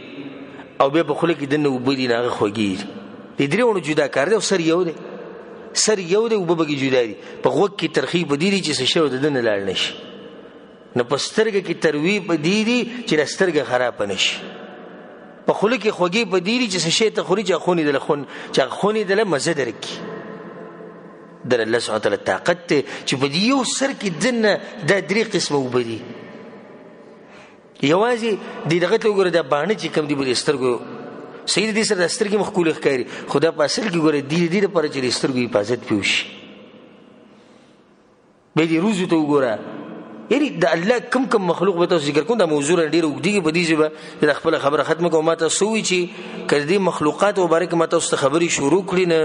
او بیا په خوله کې دنه اوبه دي نه هغه خوږي دي درېونه جدا کار دی او سر یو دی اوبه بګي جدا دي په غوږ کې ترخی په دي چې څه شی د دنه لاړ نشي نه په سترګه کې تروی په دي چې د سترګه خراب نشي په خوله کې خوږي په دي چې څه شی ته خوري چې خوني دله مزه درکې در الله سبحانه وتعالى طاقت ته چې په یو سر کې دنه د درې قسمه اوبه دي یوازې دغه ته وګوره د باندې چې کم دی په سترګو سید دې سره د سترګې مخکول ښکاري خدا په اصل کې ګوره دې لپاره چې د سترګو حفاظت پیوشي به دې روزو ته وګوره یعنی د الله کم مخلوق به تاسو ذکر کوم د موضوع ډیر وګړي په دې ځبه د خپل خبره ختمه کوم ماته سوي چې کړي مخلوقات مبارک ماته واست خبري شروع کړي نه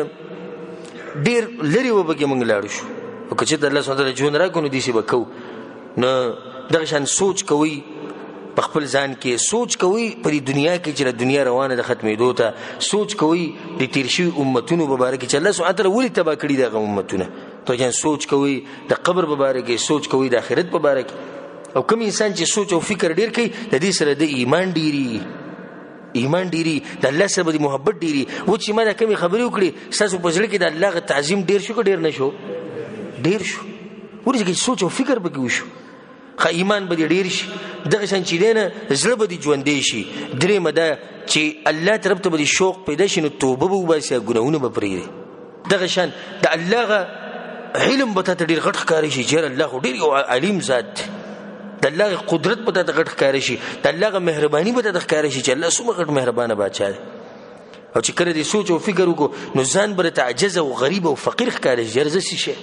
ډیر لري وبګي مونږ لاړ شو او که چې د الله سبحانه وتعالى جون راکونو دي سی وکاو نه دغه شان سوچ کوي په خپل ځان کې سوچ کوي په دنیا کې چې دنیا روانه د ختمېدو ته سوچ کوي د تیر شوي امتونو مبارک چې الله سبحانه وتعالى ولې تبا کړی دغه امتونه ته ځان سوچ کوي د قبر مبارک سوچ کوي د آخرت مبارک او کوم انسان چې سوچ او فکر ډیر کوي د دې سره د ایمان ډیری د الله سره د محبت ډیری و چې ما د کومې خبرې وکړي تاسو په ځل کې د الله غ تعظیم ډیر شو ډیر نشو ډیر شو ورته کې سوچ او فکر به وشو خا ایمان به ډیر شي دغه شان چې دینه زړه به ژوندې شي درې مده چې الله طرف ته به شوق پیدا شي نو توبه به وباسي ګناهونه به پرېږدي دغه شان د الله غ علم به ته ډیر غټ ښکاري شي چې الله ډیر یو علیم ذات د الله قدرت به ته غټ ښکاري شي د الله مهرباني به ته ښکاري شي چې الله څومره غټ مهربانه بادشاہ دی او چې کله دې سوچ او فکر وکړو نو ځان به ته عاجز او غریب او فقیر ښکاري جرزه شي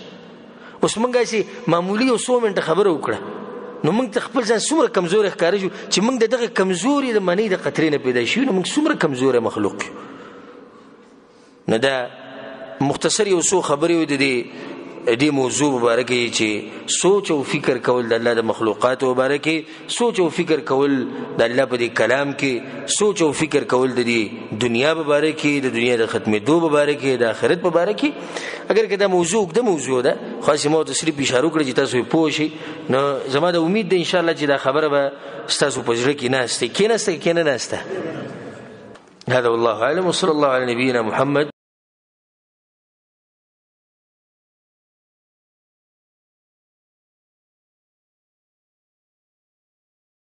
اوس مونږه سي معمولی او 100 منټه خبره وکړه نو موږ خپل ځان څومره کمزور ښکاري شو چې موږ دغه کمزوري د منی د قطرې نه پیدا شو نو موږ څومره کمزور مخلوق نه دا مختصر یو څو خبرې و دې موضوع مبارکه چې سوچ او فکر کول د الله د مخلوقات مبارکه سوچ او فکر کول د الله په دې کلام کې سوچ او فکر کول د دې دنیا مبارکه د دنیا د ختمېدو مبارکه د آخرت مبارکه اگر کدا موضوع ده خاصه مو تصریح اشاره کړی چې تاسو پوه شئ نو زما د امید ده ان شاء الله چې دا خبره به تاسو په ځړ کې ناشته هذا والله اعلم وصلى الله على نبينا محمد